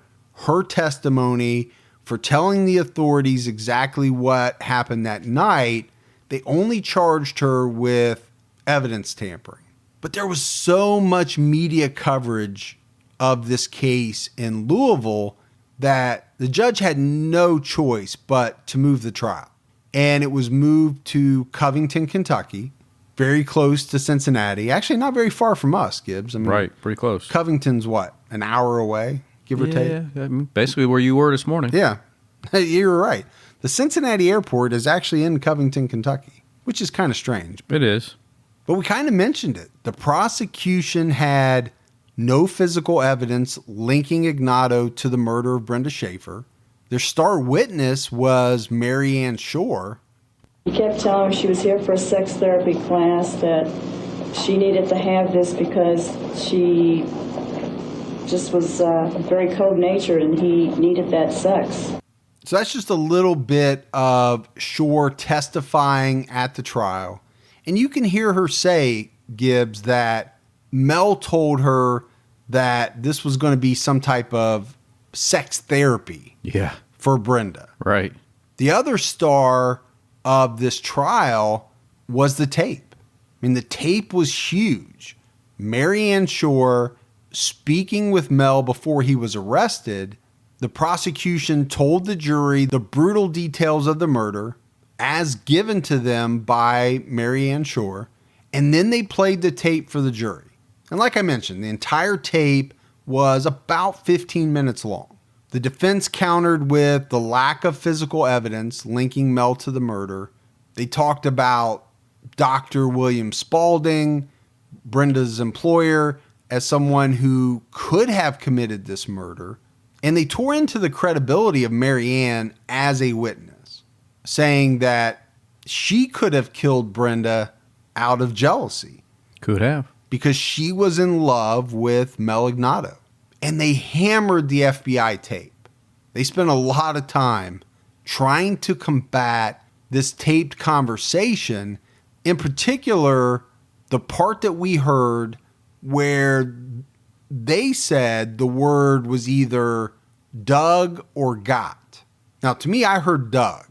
her testimony, for telling the authorities exactly what happened that night. They only charged her with evidence tampering. But there was so much media coverage of this case in Louisville that the judge had no choice but to move the trial. And it was moved to Covington, Kentucky, very close to Cincinnati. Actually, not very far from us, Gibbs. Right, pretty close. Covington's what, an hour away? Give or take? Yeah, basically where you were this morning. Yeah, you're right. The Cincinnati airport is actually in Covington, Kentucky, which is kind of strange. It is. But we kind of mentioned it. The prosecution had no physical evidence linking Ignatow to the murder of Brenda Schaefer. Their star witness was Mary Ann Shore. He kept telling her she was here for a sex therapy class, that she needed to have this because she just was very cold-natured and he needed that sex. So that's just a little bit of Shore testifying at the trial. And you can hear her say, Gibbs, that Mel told her that this was going to be some type of sex therapy for Brenda. Right. The other star of this trial was the tape. I mean, the tape was huge. Mary Ann Shore speaking with Mel before he was arrested. The prosecution told the jury the brutal details of the murder as given to them by Mary Ann Shore, and then they played the tape for the jury. And like I mentioned, the entire tape was about 15 minutes long. The defense countered with the lack of physical evidence linking Mel to the murder. They talked about Dr. William Spaulding, Brenda's employer, as someone who could have committed this murder. And they tore into the credibility of Mary Ann as a witness, saying that she could have killed Brenda out of jealousy. Could have. Because she was in love with Mel Ignatow. And they hammered the FBI tape. They spent a lot of time trying to combat this taped conversation. In particular, the part that we heard where they said the word was either Doug or got. Now, to me, I heard Doug.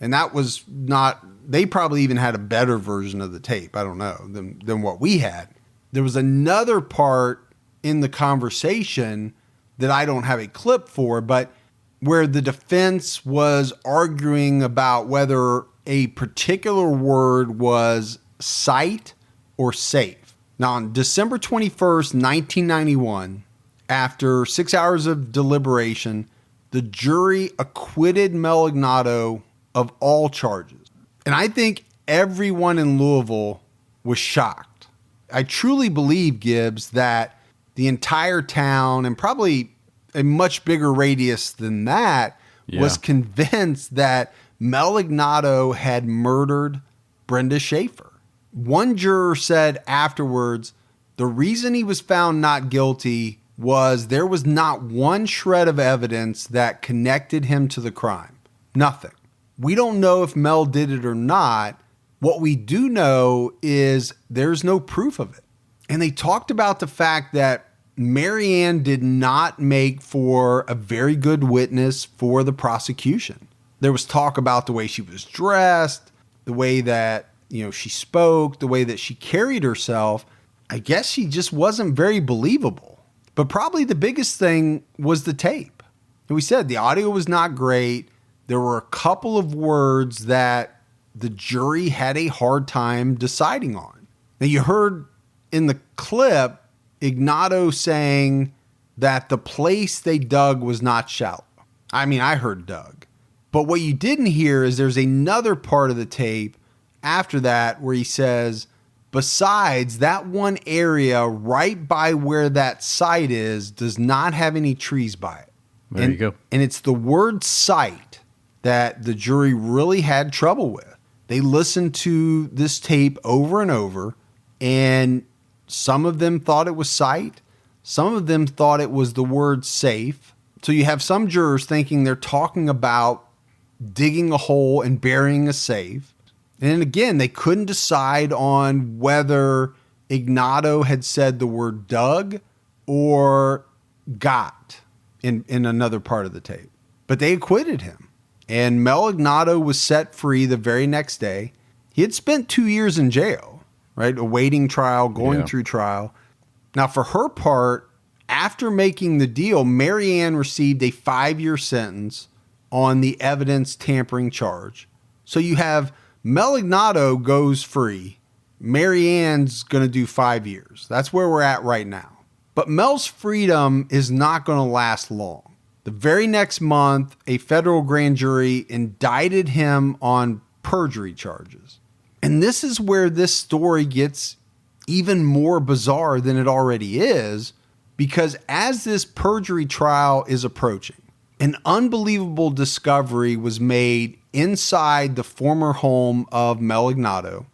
And that was not, they probably even had a better version of the tape, I don't know, than what we had. There was another part in the conversation that I don't have a clip for, but where the defense was arguing about whether a particular word was sight or safe. Now, on December 21st, 1991, after 6 hours of deliberation, the jury acquitted Mel Ignatow of all charges. And I think everyone in Louisville was shocked. I truly believe, Gibbs, that the entire town, and probably a much bigger radius than that, was convinced that Mel Ignatow had murdered Brenda Schaefer. One juror said afterwards, the reason he was found not guilty was there was not one shred of evidence that connected him to the crime. Nothing. We don't know if Mel did it or not. What we do know is there's no proof of it. And they talked about the fact that Mary Ann did not make for a very good witness for the prosecution. There was talk about the way she was dressed, the way that, she spoke, the way that she carried herself. I guess she just wasn't very believable. But probably the biggest thing was the tape. And we said the audio was not great. There were a couple of words that the jury had a hard time deciding on. Now, you heard in the clip Ignatow saying that the place they dug was not shallow. I mean, I heard dug. But what you didn't hear is there's another part of the tape after that where he says, besides, that one area right by where that site is does not have any trees by it. There you go. And it's the word site that the jury really had trouble with. They listened to this tape over and over, and some of them thought it was sight. Some of them thought it was the word safe. So you have some jurors thinking they're talking about digging a hole and burying a safe. And again, they couldn't decide on whether Ignatow had said the word dug or got in another part of the tape. But they acquitted him. And Mel Ignatow was set free the very next day. He had spent 2 years in jail, right? Awaiting trial, going through trial. Now, for her part, after making the deal, Mary Ann received a 5-year sentence on the evidence tampering charge. So you have Mel Ignatow goes free. Mary Ann's going to do 5 years. That's where we're at right now. But Mel's freedom is not going to last long. The very next month, a federal grand jury indicted him on perjury charges. And this is where this story gets even more bizarre than it already is, because as this perjury trial is approaching, an unbelievable discovery was made inside the former home of Mel Ignatow.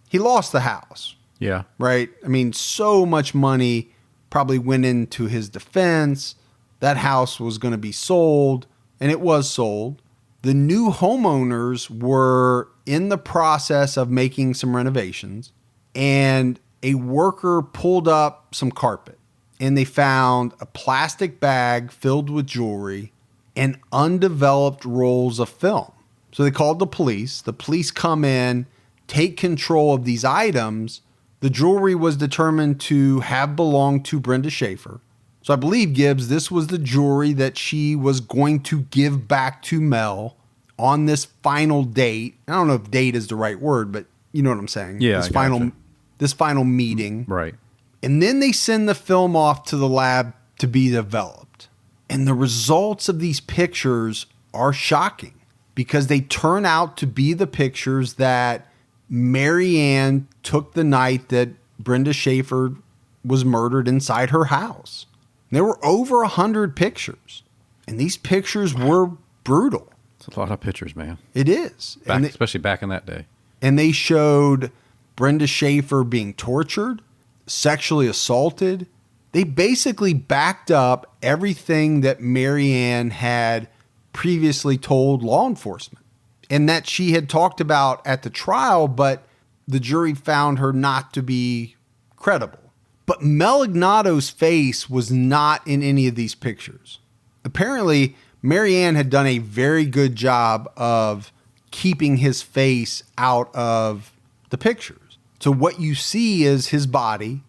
He lost the house. Yeah. Right? I mean, so much money probably went into his defense. That house was going to be sold, and it was sold. The new homeowners were in the process of making some renovations, and a worker pulled up some carpet, and they found a plastic bag filled with jewelry and undeveloped rolls of film. So they called the police. The police come in, take control of these items. The jewelry was determined to have belonged to Brenda Schaefer. So I believe, Gibbs, this was the jewelry that she was going to give back to Mel on this final date. I don't know if date is the right word, but you know what I'm saying. Yeah, This final meeting. Right. And then they send the film off to the lab to be developed. And the results of these pictures are shocking because they turn out to be the pictures that Mary Ann took the night that Brenda Schaefer was murdered inside her house. There were over 100 pictures, and these pictures were brutal. It's a lot of pictures, man. It is. Especially back in that day. And they showed Brenda Schaefer being tortured, sexually assaulted. They basically backed up everything that Mary Ann had previously told law enforcement and that she had talked about at the trial, but the jury found her not to be credible. But Mel Ignatow's face was not in any of these pictures. Apparently, Mary Ann had done a very good job of keeping his face out of the pictures. So what you see is his body.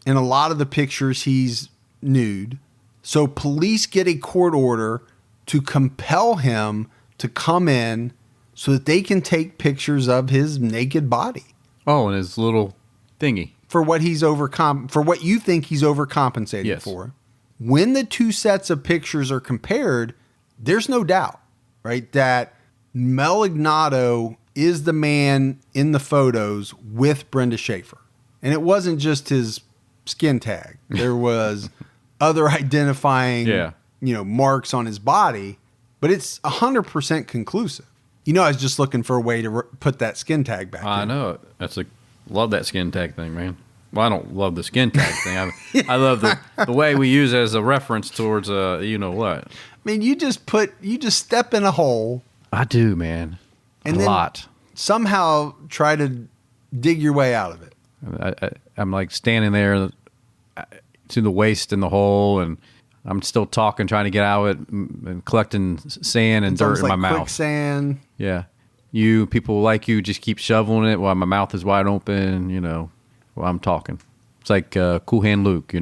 In a lot of the pictures, he's nude. So police get a court order to compel him to come in so that they can take pictures of his naked body. Oh, and his little thingy. For what he's for what you think he's overcompensated for. When the two sets of pictures are compared, there's no doubt, right, that Mel Ignatow is the man in the photos with Brenda Schaefer. And it wasn't just his skin tag. There was other identifying, marks on his body, but it's 100% conclusive. I was just looking for a way to put that skin tag back. I know it. Love that skin tag thing, man. Well, I don't love the skin tag thing. I love the way we use it as a reference towards you know what. I mean, you just step in a hole. I do, man. And a lot. Somehow try to dig your way out of it. I'm like standing there to the waist in the hole, and I'm still talking, trying to get out of it, and collecting sand and dirt in my mouth. Quicksand. Yeah. People like you just keep shoveling it while my mouth is wide open, while I'm talking. It's like Cool Hand Luke,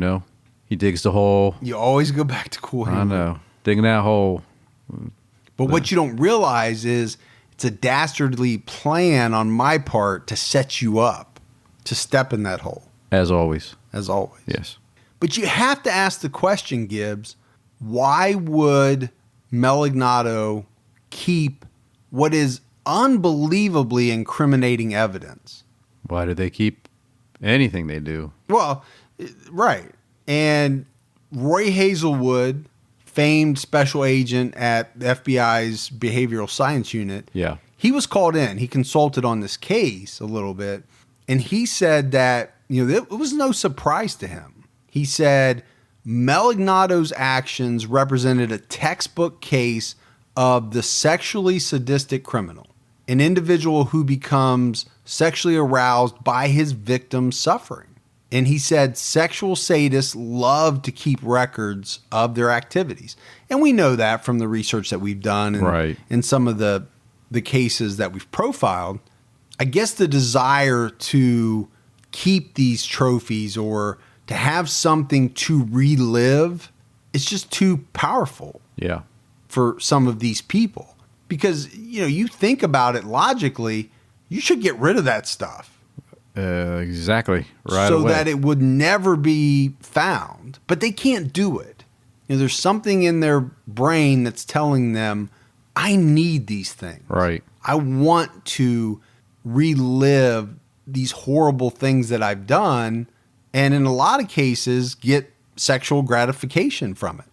He digs the hole. You always go back to Cool Hand Luke. I know. Digging that hole. But what you don't realize is it's a dastardly plan on my part to set you up to step in that hole. As always. Yes. But you have to ask the question, Gibbs, why would Mel Ignatow keep what is unbelievably incriminating evidence? Why do they keep anything they do? Well, right. And Roy Hazelwood, famed special agent at the FBI's Behavioral Science Unit, he was called in. He consulted on this case a little bit, and he said that it was no surprise to him. He said Mel Ignatow's actions represented a textbook case of the sexually sadistic criminal, an individual who becomes sexually aroused by his victim's suffering. And he said sexual sadists love to keep records of their activities. And we know that from the research that we've done and some of the cases that we've profiled. I guess the desire to keep these trophies or to have something to relive is just too powerful for some of these people. Because, you think about it logically, you should get rid of that stuff. Exactly. Right so away. that it would never be found. But they can't do it. There's something in their brain that's telling them, I need these things. Right. I want to relive these horrible things that I've done, and in a lot of cases, get sexual gratification from it.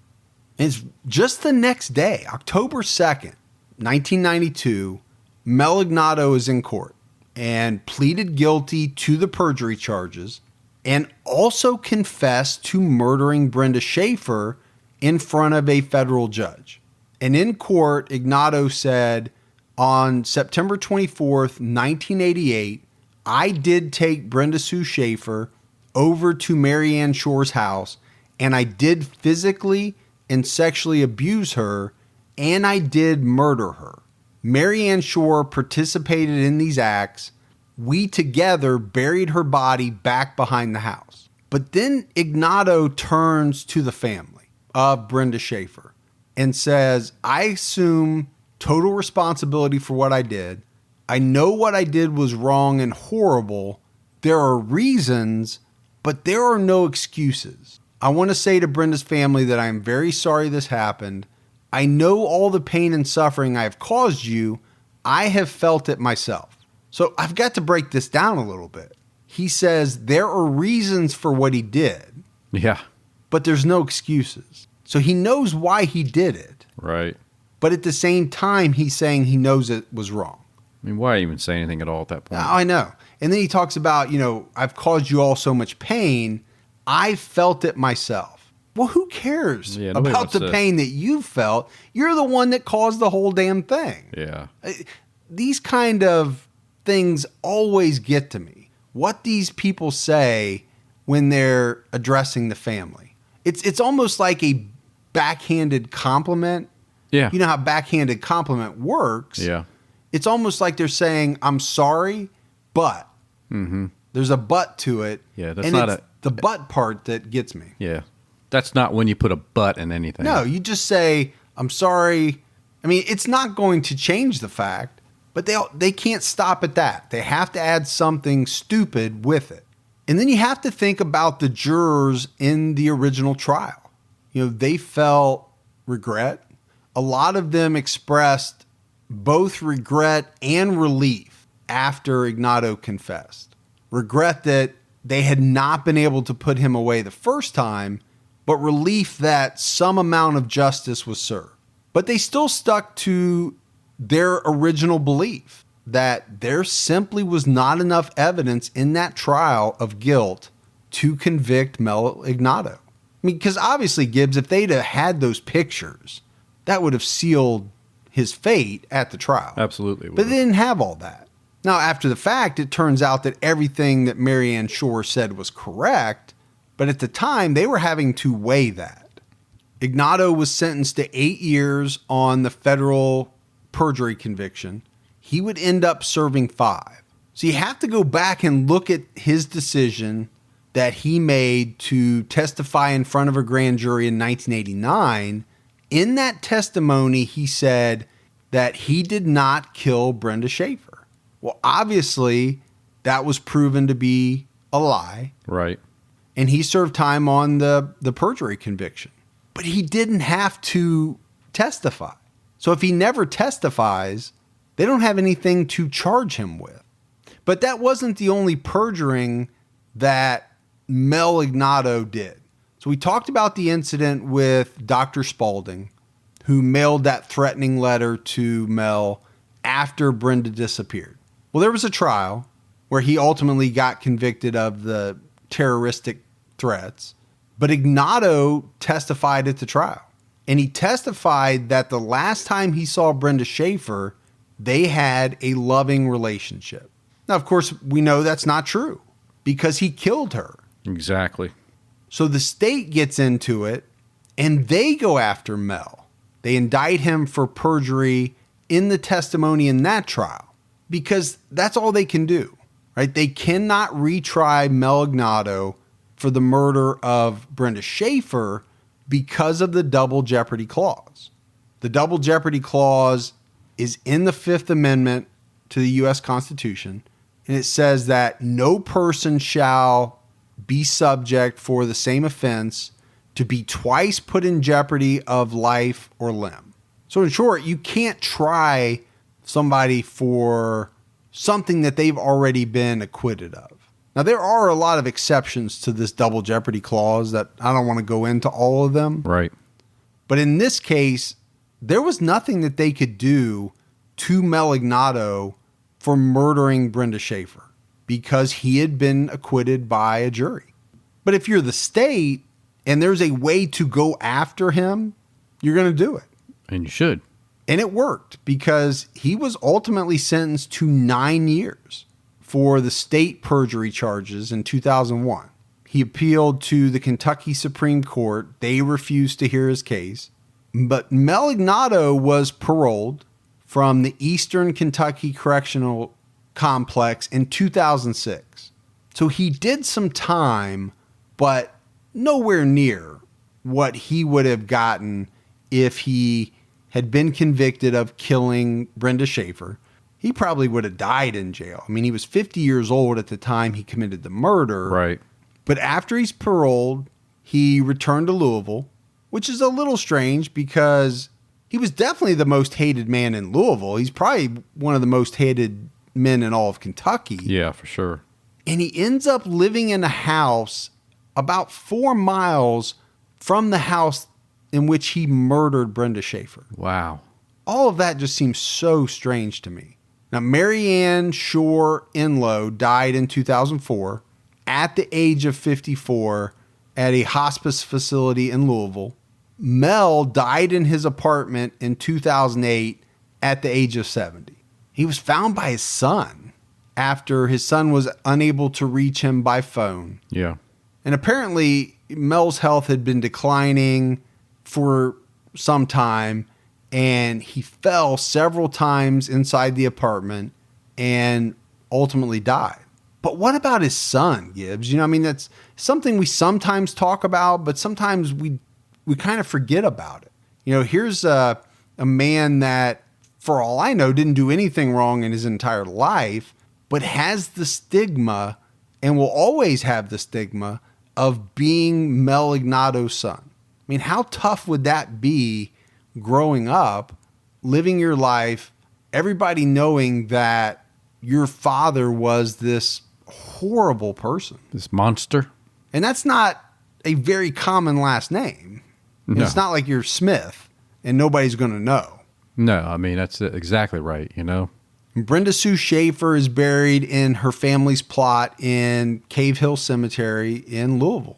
And it's just the next day, October 2nd, 1992, Mel Ignatow is in court and pleaded guilty to the perjury charges and also confessed to murdering Brenda Schaefer in front of a federal judge. And in court, Ignatow said, on September 24th, 1988, I did take Brenda Sue Schaefer over to Mary Ann Shore's house, and I did physically and sexually abuse her, and I did murder her. Mary Ann Shore participated in these acts. We together buried her body back behind the house. But then Ignatow turns to the family of Brenda Schaefer and says, I assume total responsibility for what I did. I know what I did was wrong and horrible. There are reasons, but there are no excuses. I want to say to Brenda's family that I am very sorry this happened. I know all the pain and suffering I have caused you. I have felt it myself. So I've got to break this down a little bit. He says there are reasons for what he did. Yeah. But there's no excuses. So he knows why he did it. Right. But at the same time, he's saying he knows it was wrong. I mean, why even say anything at all at that point? I know. And then he talks about, I've caused you all so much pain. I felt it myself. Well, who cares about the pain that you felt? You're the one that caused the whole damn thing. Yeah. These kind of things always get to me. What these people say when they're addressing the family. It's almost like a backhanded compliment. Yeah. You know how backhanded compliment works? Yeah. It's almost like they're saying, I'm sorry, but. Mm-hmm. There's a but to it. Yeah, that's and not it's the but part that gets me. Yeah. That's not when you put a but in anything. No, you just say, I'm sorry. I mean, it's not going to change the fact, but they can't stop at that. They have to add something stupid with it. And then you have to think about the jurors in the original trial. They felt regret. A lot of them expressed both regret and relief after Ignatow confessed. Regret that they had not been able to put him away the first time, but relief that some amount of justice was served. But they still stuck to their original belief that there simply was not enough evidence in that trial of guilt to convict Mel Ignatow. I mean, because obviously, Gibbs, if they'd have had those pictures, that would have sealed his fate at the trial. Absolutely. But they didn't have all that. Now, after the fact, it turns out that everything that Mary Ann Shore said was correct, but at the time, they were having to weigh that. Ignatow was sentenced to 8 years on the federal perjury conviction. He would end up serving 5. So you have to go back and look at his decision that he made to testify in front of a grand jury in 1989. In that testimony, he said that he did not kill Brenda Schaefer. Well, obviously, that was proven to be a lie. Right. And he served time on the perjury conviction. But he didn't have to testify. So if he never testifies, they don't have anything to charge him with. But that wasn't the only perjuring that Mel Ignatow did. So we talked about the incident with Dr. Spaulding, who mailed that threatening letter to Mel after Brenda disappeared. Well, there was a trial where he ultimately got convicted of the terroristic threats, but Ignatow testified at the trial. And he testified that the last time he saw Brenda Schaefer, they had a loving relationship. Now, of course, we know that's not true because he killed her. Exactly. So the state gets into it and they go after Mel. They indict him for perjury in the testimony in that trial because that's all they can do, right? They cannot retry Mel Ignatow for the murder of Brenda Schaefer because of the double jeopardy clause. The double jeopardy clause is in the Fifth Amendment to the U.S. Constitution, and it says that no person shall be subject for the same offense to be twice put in jeopardy of life or limb. So in short, you can't try somebody for something that they've already been acquitted of. Now, there are a lot of exceptions to this double jeopardy clause that I don't want to go into all of them. Right. But in this case, there was nothing that they could do to Mel Ignatow for murdering Brenda Schaefer because he had been acquitted by a jury. But if you're the state and there's a way to go after him, you're going to do it. And you should. And it worked because he was ultimately sentenced to 9 years for the state perjury charges in 2001. He appealed to the Kentucky Supreme Court. They refused to hear his case. But Mel Ignatow was paroled from the Eastern Kentucky Correctional Complex in 2006. So he did some time, but nowhere near what he would have gotten if he had been convicted of killing Brenda Schaefer. He probably would have died in jail. I mean, he was 50 years old at the time he committed the murder. Right. But after he's paroled, he returned to Louisville, which is a little strange because he was definitely the most hated man in Louisville. He's probably one of the most hated men in all of Kentucky. Yeah, for sure. And he ends up living in a house about 4 miles from the house in which he murdered Brenda Schaefer. Wow. All of that just seems so strange to me. Now, Mary Ann Shore Enlow died in 2004 at the age of 54 at a hospice facility in Louisville. Mel died in his apartment in 2008 at the age of 70. He was found by his son after his son was unable to reach him by phone. Yeah. And apparently, Mel's health had been declining for some time, and he fell several times inside the apartment and ultimately died. But what about his son, Gibbs? You know, I mean, that's something we sometimes talk about, but sometimes we kind of forget about it. You know, here's a man that, for all I know, didn't do anything wrong in his entire life, but has the stigma and will always have the stigma of being Mel Ignatow's son. I mean, how tough would that be growing up, living your life, everybody knowing that your father was this horrible person? This monster. And that's not a very common last name. No. It's not like you're Smith and nobody's going to know. No, I mean, that's exactly right, you know? Brenda Sue Schaefer is buried in her family's plot in Cave Hill Cemetery in Louisville.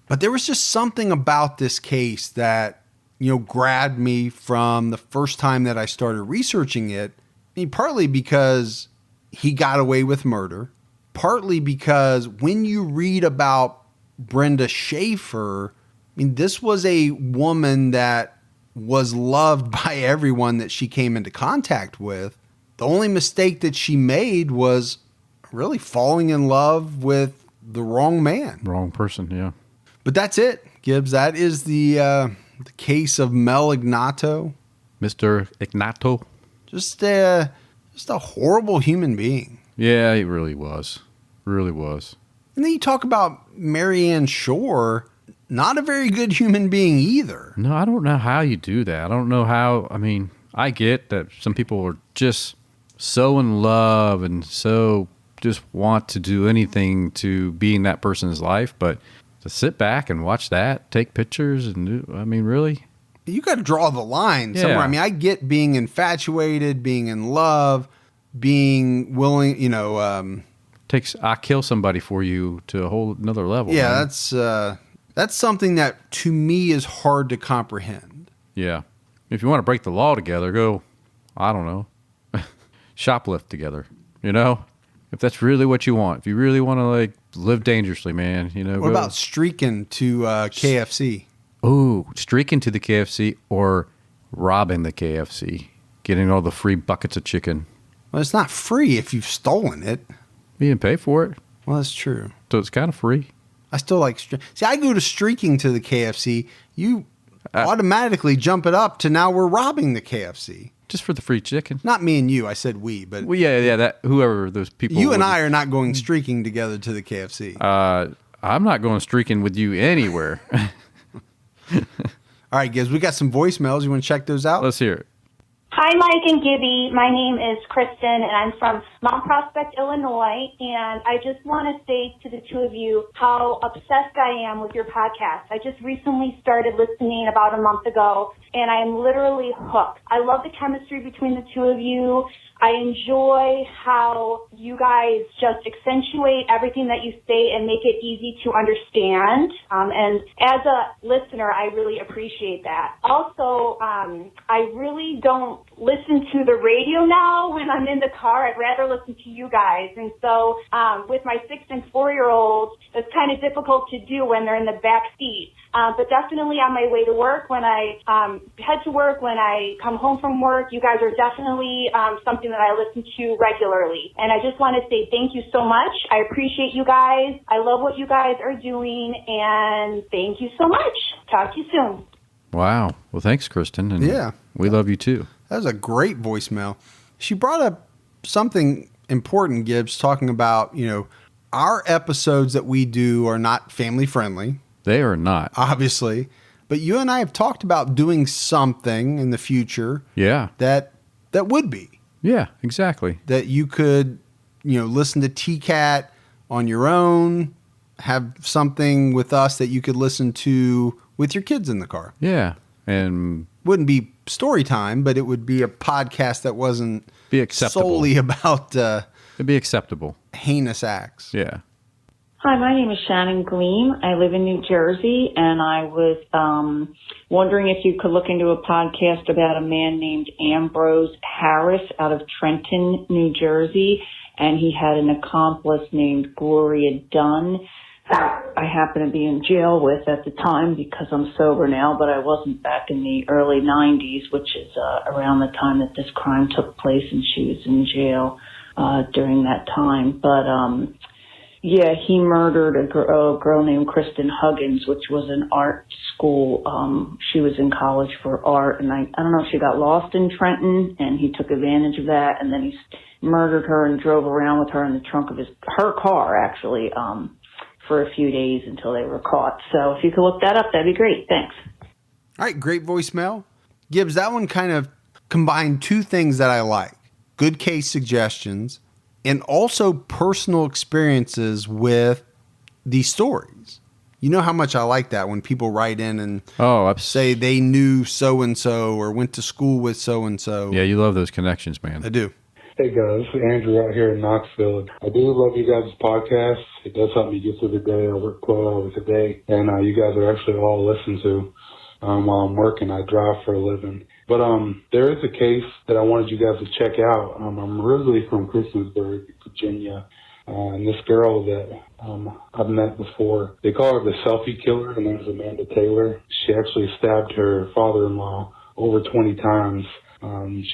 But there was just something about this case that, you know, grabbed me from the first time that I started researching it. I mean, partly because he got away with murder, partly because when you read about Brenda Schaefer, I mean, this was a woman that was loved by everyone that she came into contact with. The only mistake that she made was really falling in love with the wrong man. Wrong person, yeah. But that's it, Gibbs. That is the case of Mel Ignatow. Mr. Ignatow. Just a horrible human being. Yeah, he really was. Really was. And then you talk about Mary Ann Shore, not a very good human being either. No, I don't know how you do that. I don't know how. I mean, I get that some people are just so in love and so just want to do anything to be in that person's life, but to sit back and watch that, take pictures and do, I mean, really? You got to draw the line somewhere. Yeah. I mean, I get being infatuated, being in love, being willing, you know. I kill somebody for you to a whole another level. Yeah, man. that's something that to me is hard to comprehend. Yeah. If you want to break the law together, go, I don't know, shoplift together, you know? If that's really what you want. If you really want to, like, live dangerously, man, you know. What about streaking to KFC? Oh, streaking to the KFC or robbing the KFC, getting all the free buckets of chicken. Well, it's not free if you've stolen it. You didn't pay for it, Well, that's true. so it's kind of free. I still like see. I go to streaking to the KFC. You automatically jump it up to now we're robbing the KFC. Just for the free chicken. Not me and you. I said we, but Well, yeah, that whoever those people. you and I are not going streaking together to the KFC. I'm not going streaking with you anywhere. All right, Gibbs, we got some voicemails. You want to check those out? Let's hear it. Hi, Mike and Gibby. My name is Kristen, and I'm from Mount Prospect, Illinois. And I just want to say to the two of you how obsessed I am with your podcast. I just recently started listening about a month ago, and I am literally hooked. I love the chemistry between the two of you. I enjoy how you guys just accentuate everything that you say and make it easy to understand. And as a listener, I really appreciate that. Also, I really don't listen to the radio now when I'm in the car. I'd rather listen to you guys. And so with my 6 and 4-year-olds, it's kind of difficult to do when they're in the back seat. But definitely on my way to work, when I head to work, when I come home from work, you guys are definitely something that I listen to regularly. And I just want to say thank you so much. I appreciate you guys. I love what you guys are doing, and thank you so much. Talk to you soon. Wow. Well, thanks, Kristen. And Yeah. we love you too. That was a great voicemail. She brought up something important, Gibbs, talking about, you know, our episodes that we do are not family friendly. They are not. obviously. But you and I have talked about doing something in the future Yeah. that would be. Yeah, exactly. That you could, listen to TCAT on your own, have something with us that you could listen to with your kids in the car. Yeah. And Wouldn't be story time, but it would be a podcast that wasn't be acceptable. solely about It'd be acceptable. heinous acts. Yeah. Hi, my name is Shannon Gleam. I live in New Jersey, and I was wondering if you could look into a podcast about a man named Ambrose Harris out of Trenton, New Jersey, and he had an accomplice named Gloria Dunn, who I happen to be in jail with at the time because I'm sober now, but I wasn't back in the early 90s, which is around the time that this crime took place, and she was in jail during that time. But yeah, he murdered a girl named Kristen Huggins, which was an art school. She was in college for art, and I don't know if she got lost in Trenton, and he took advantage of that, and then he murdered her and drove around with her in the trunk of her car, actually, for a few days until they were caught. So if you could look that up, that'd be great. Thanks. All right, great voicemail. Gibbs, that one kind of combined two things that I like. Good case suggestions and also personal experiences with these stories. You know how much I like that when people write in and say they knew so-and-so or went to school with so-and-so. Yeah, you love those connections, man. I do. Hey guys, this is Andrew out here in Knoxville. I do love you guys' podcast. It does help me get through the day. I work 12 hours a day, and you guys are actually all listened to while I'm working. I drive for a living. But there is a case that I wanted you guys to check out. I'm originally from Christiansburg, Virginia, and this girl that I've met before, they call her the selfie killer, and there's Amanda Taylor. She actually stabbed her father-in-law over 20 times.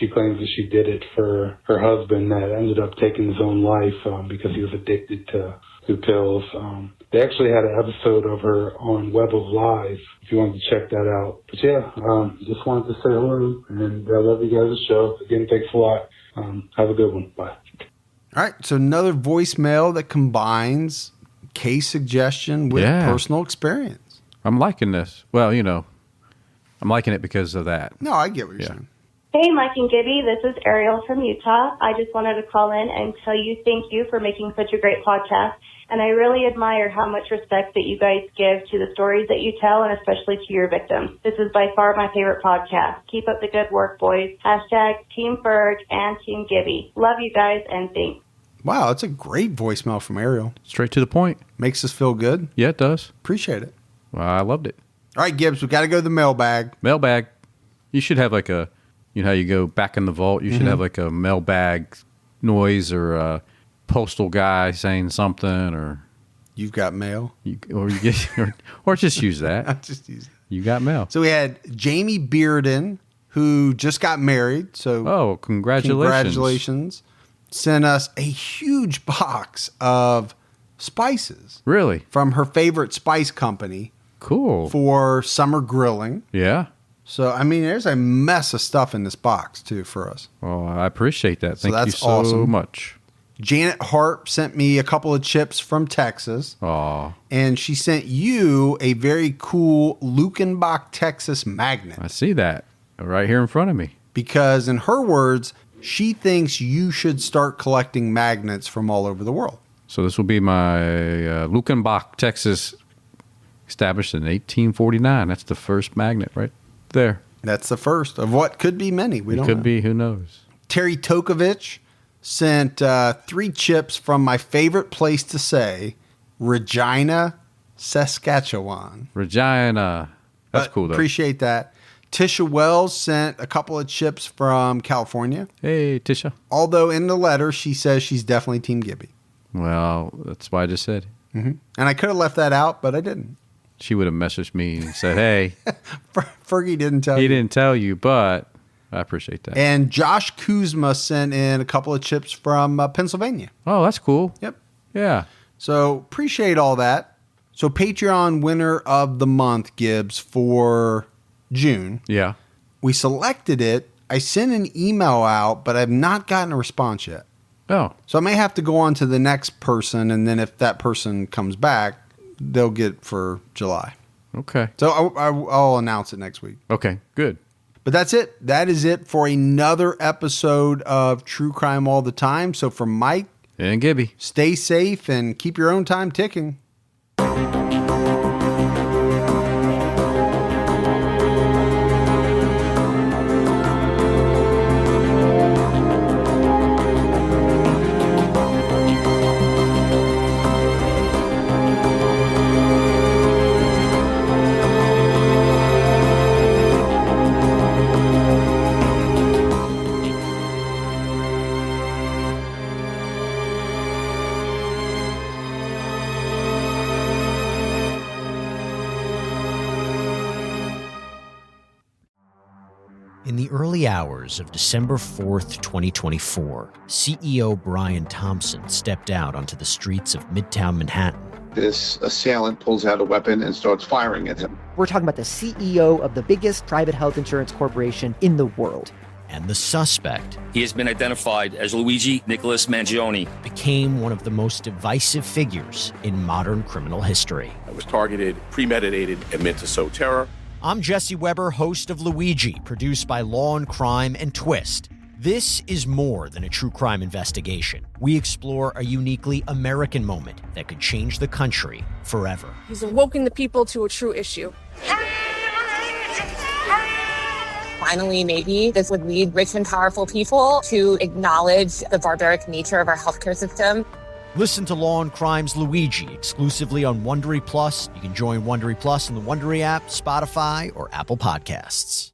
She claims that she did it for her husband that ended up taking his own life because he was addicted to pills. They actually had an episode of her on Web of Lies, if you wanted to check that out. But yeah, just wanted to say hello, and I love you guys' show. Again, thanks a lot. Have a good one. Bye. All right, so another voicemail that combines case suggestion with personal experience. I'm liking this. Well, I'm liking it because of that. No, I get what you're saying. Hey, Mike and Gibby, this is Ariel from Utah. I just wanted to call in and tell you thank you for making such a great podcast. And I really admire how much respect that you guys give to the stories that you tell, and especially to your victims. This is by far my favorite podcast. Keep up the good work, boys. Hashtag Team Ferg and Team Gibby. Love you guys, and thanks. Wow, that's a great voicemail from Ariel. Straight to the point. Makes us feel good. Yeah, it does. Appreciate it. Well, I loved it. All right, Gibbs, we got to go to the mailbag. Mailbag. You should have like a, how you go back in the vault? You should have like a mailbag noise or a postal guy saying something, or you've got mail. Or just use that. Just use it. You got mail. So we had Jamie Bearden, who just got married. So congratulations. Sent us a huge box of spices. Really? From her favorite spice company. Cool. For summer grilling. Yeah. So, I mean, there's a mess of stuff in this box, too, for us. Well, I appreciate that. Thank you so awesome. much. Janet Harp sent me a couple of chips from Texas. Aw. And she sent you a very cool Luckenbach, Texas magnet. I see that right here in front of me. Because in her words, she thinks you should start collecting magnets from all over the world. So this will be my Luckenbach, Texas, established in 1849. That's the first magnet right there. That's the first of what could be many. We don't know. Could be, who knows. Terry Tokovich sent 3 chips from my favorite place to say, Regina, Saskatchewan. Regina. That's cool, though. Appreciate that. Tisha Wells sent a couple of chips from California. Hey, Tisha. Although in the letter, she says she's definitely Team Gibby. Well, that's why I just said. Mm-hmm. And I could have left that out, but I didn't. She would have messaged me and said, hey. Fergie didn't tell you. He didn't tell you, but I appreciate that. And Josh Kuzma sent in a couple of chips from Pennsylvania. Oh, that's cool. Yep. Yeah. So appreciate all that. So Patreon winner of the month, Gibbs, for June. Yeah. We selected it. I sent an email out, but I've not gotten a response yet. Oh. So I may have to go on to the next person, and then if that person comes back, they'll get for July. Okay. So I'll announce it next week. Okay, good. But that's it. That is it for another episode of True Crime All the Time. So for Mike and Gibby, stay safe and keep your own time ticking. In the early hours of December 4th, 2024, CEO Brian Thompson stepped out onto the streets of Midtown Manhattan. This assailant pulls out a weapon and starts firing at him. We're talking about the CEO of the biggest private health insurance corporation in the world. And the suspect, he has been identified as Luigi Nicholas Mangione, became one of the most divisive figures in modern criminal history. It was targeted, premeditated, and meant to sow terror. I'm Jesse Weber, host of Luigi, produced by Law and Crime and Twist. This is more than a true crime investigation. We explore a uniquely American moment that could change the country forever. He's awoken the people to a true issue. Finally, maybe this would lead rich and powerful people to acknowledge the barbaric nature of our healthcare system. Listen to Law and Crime's Luigi exclusively on Wondery Plus. You can join Wondery Plus in the Wondery app, Spotify, or Apple Podcasts.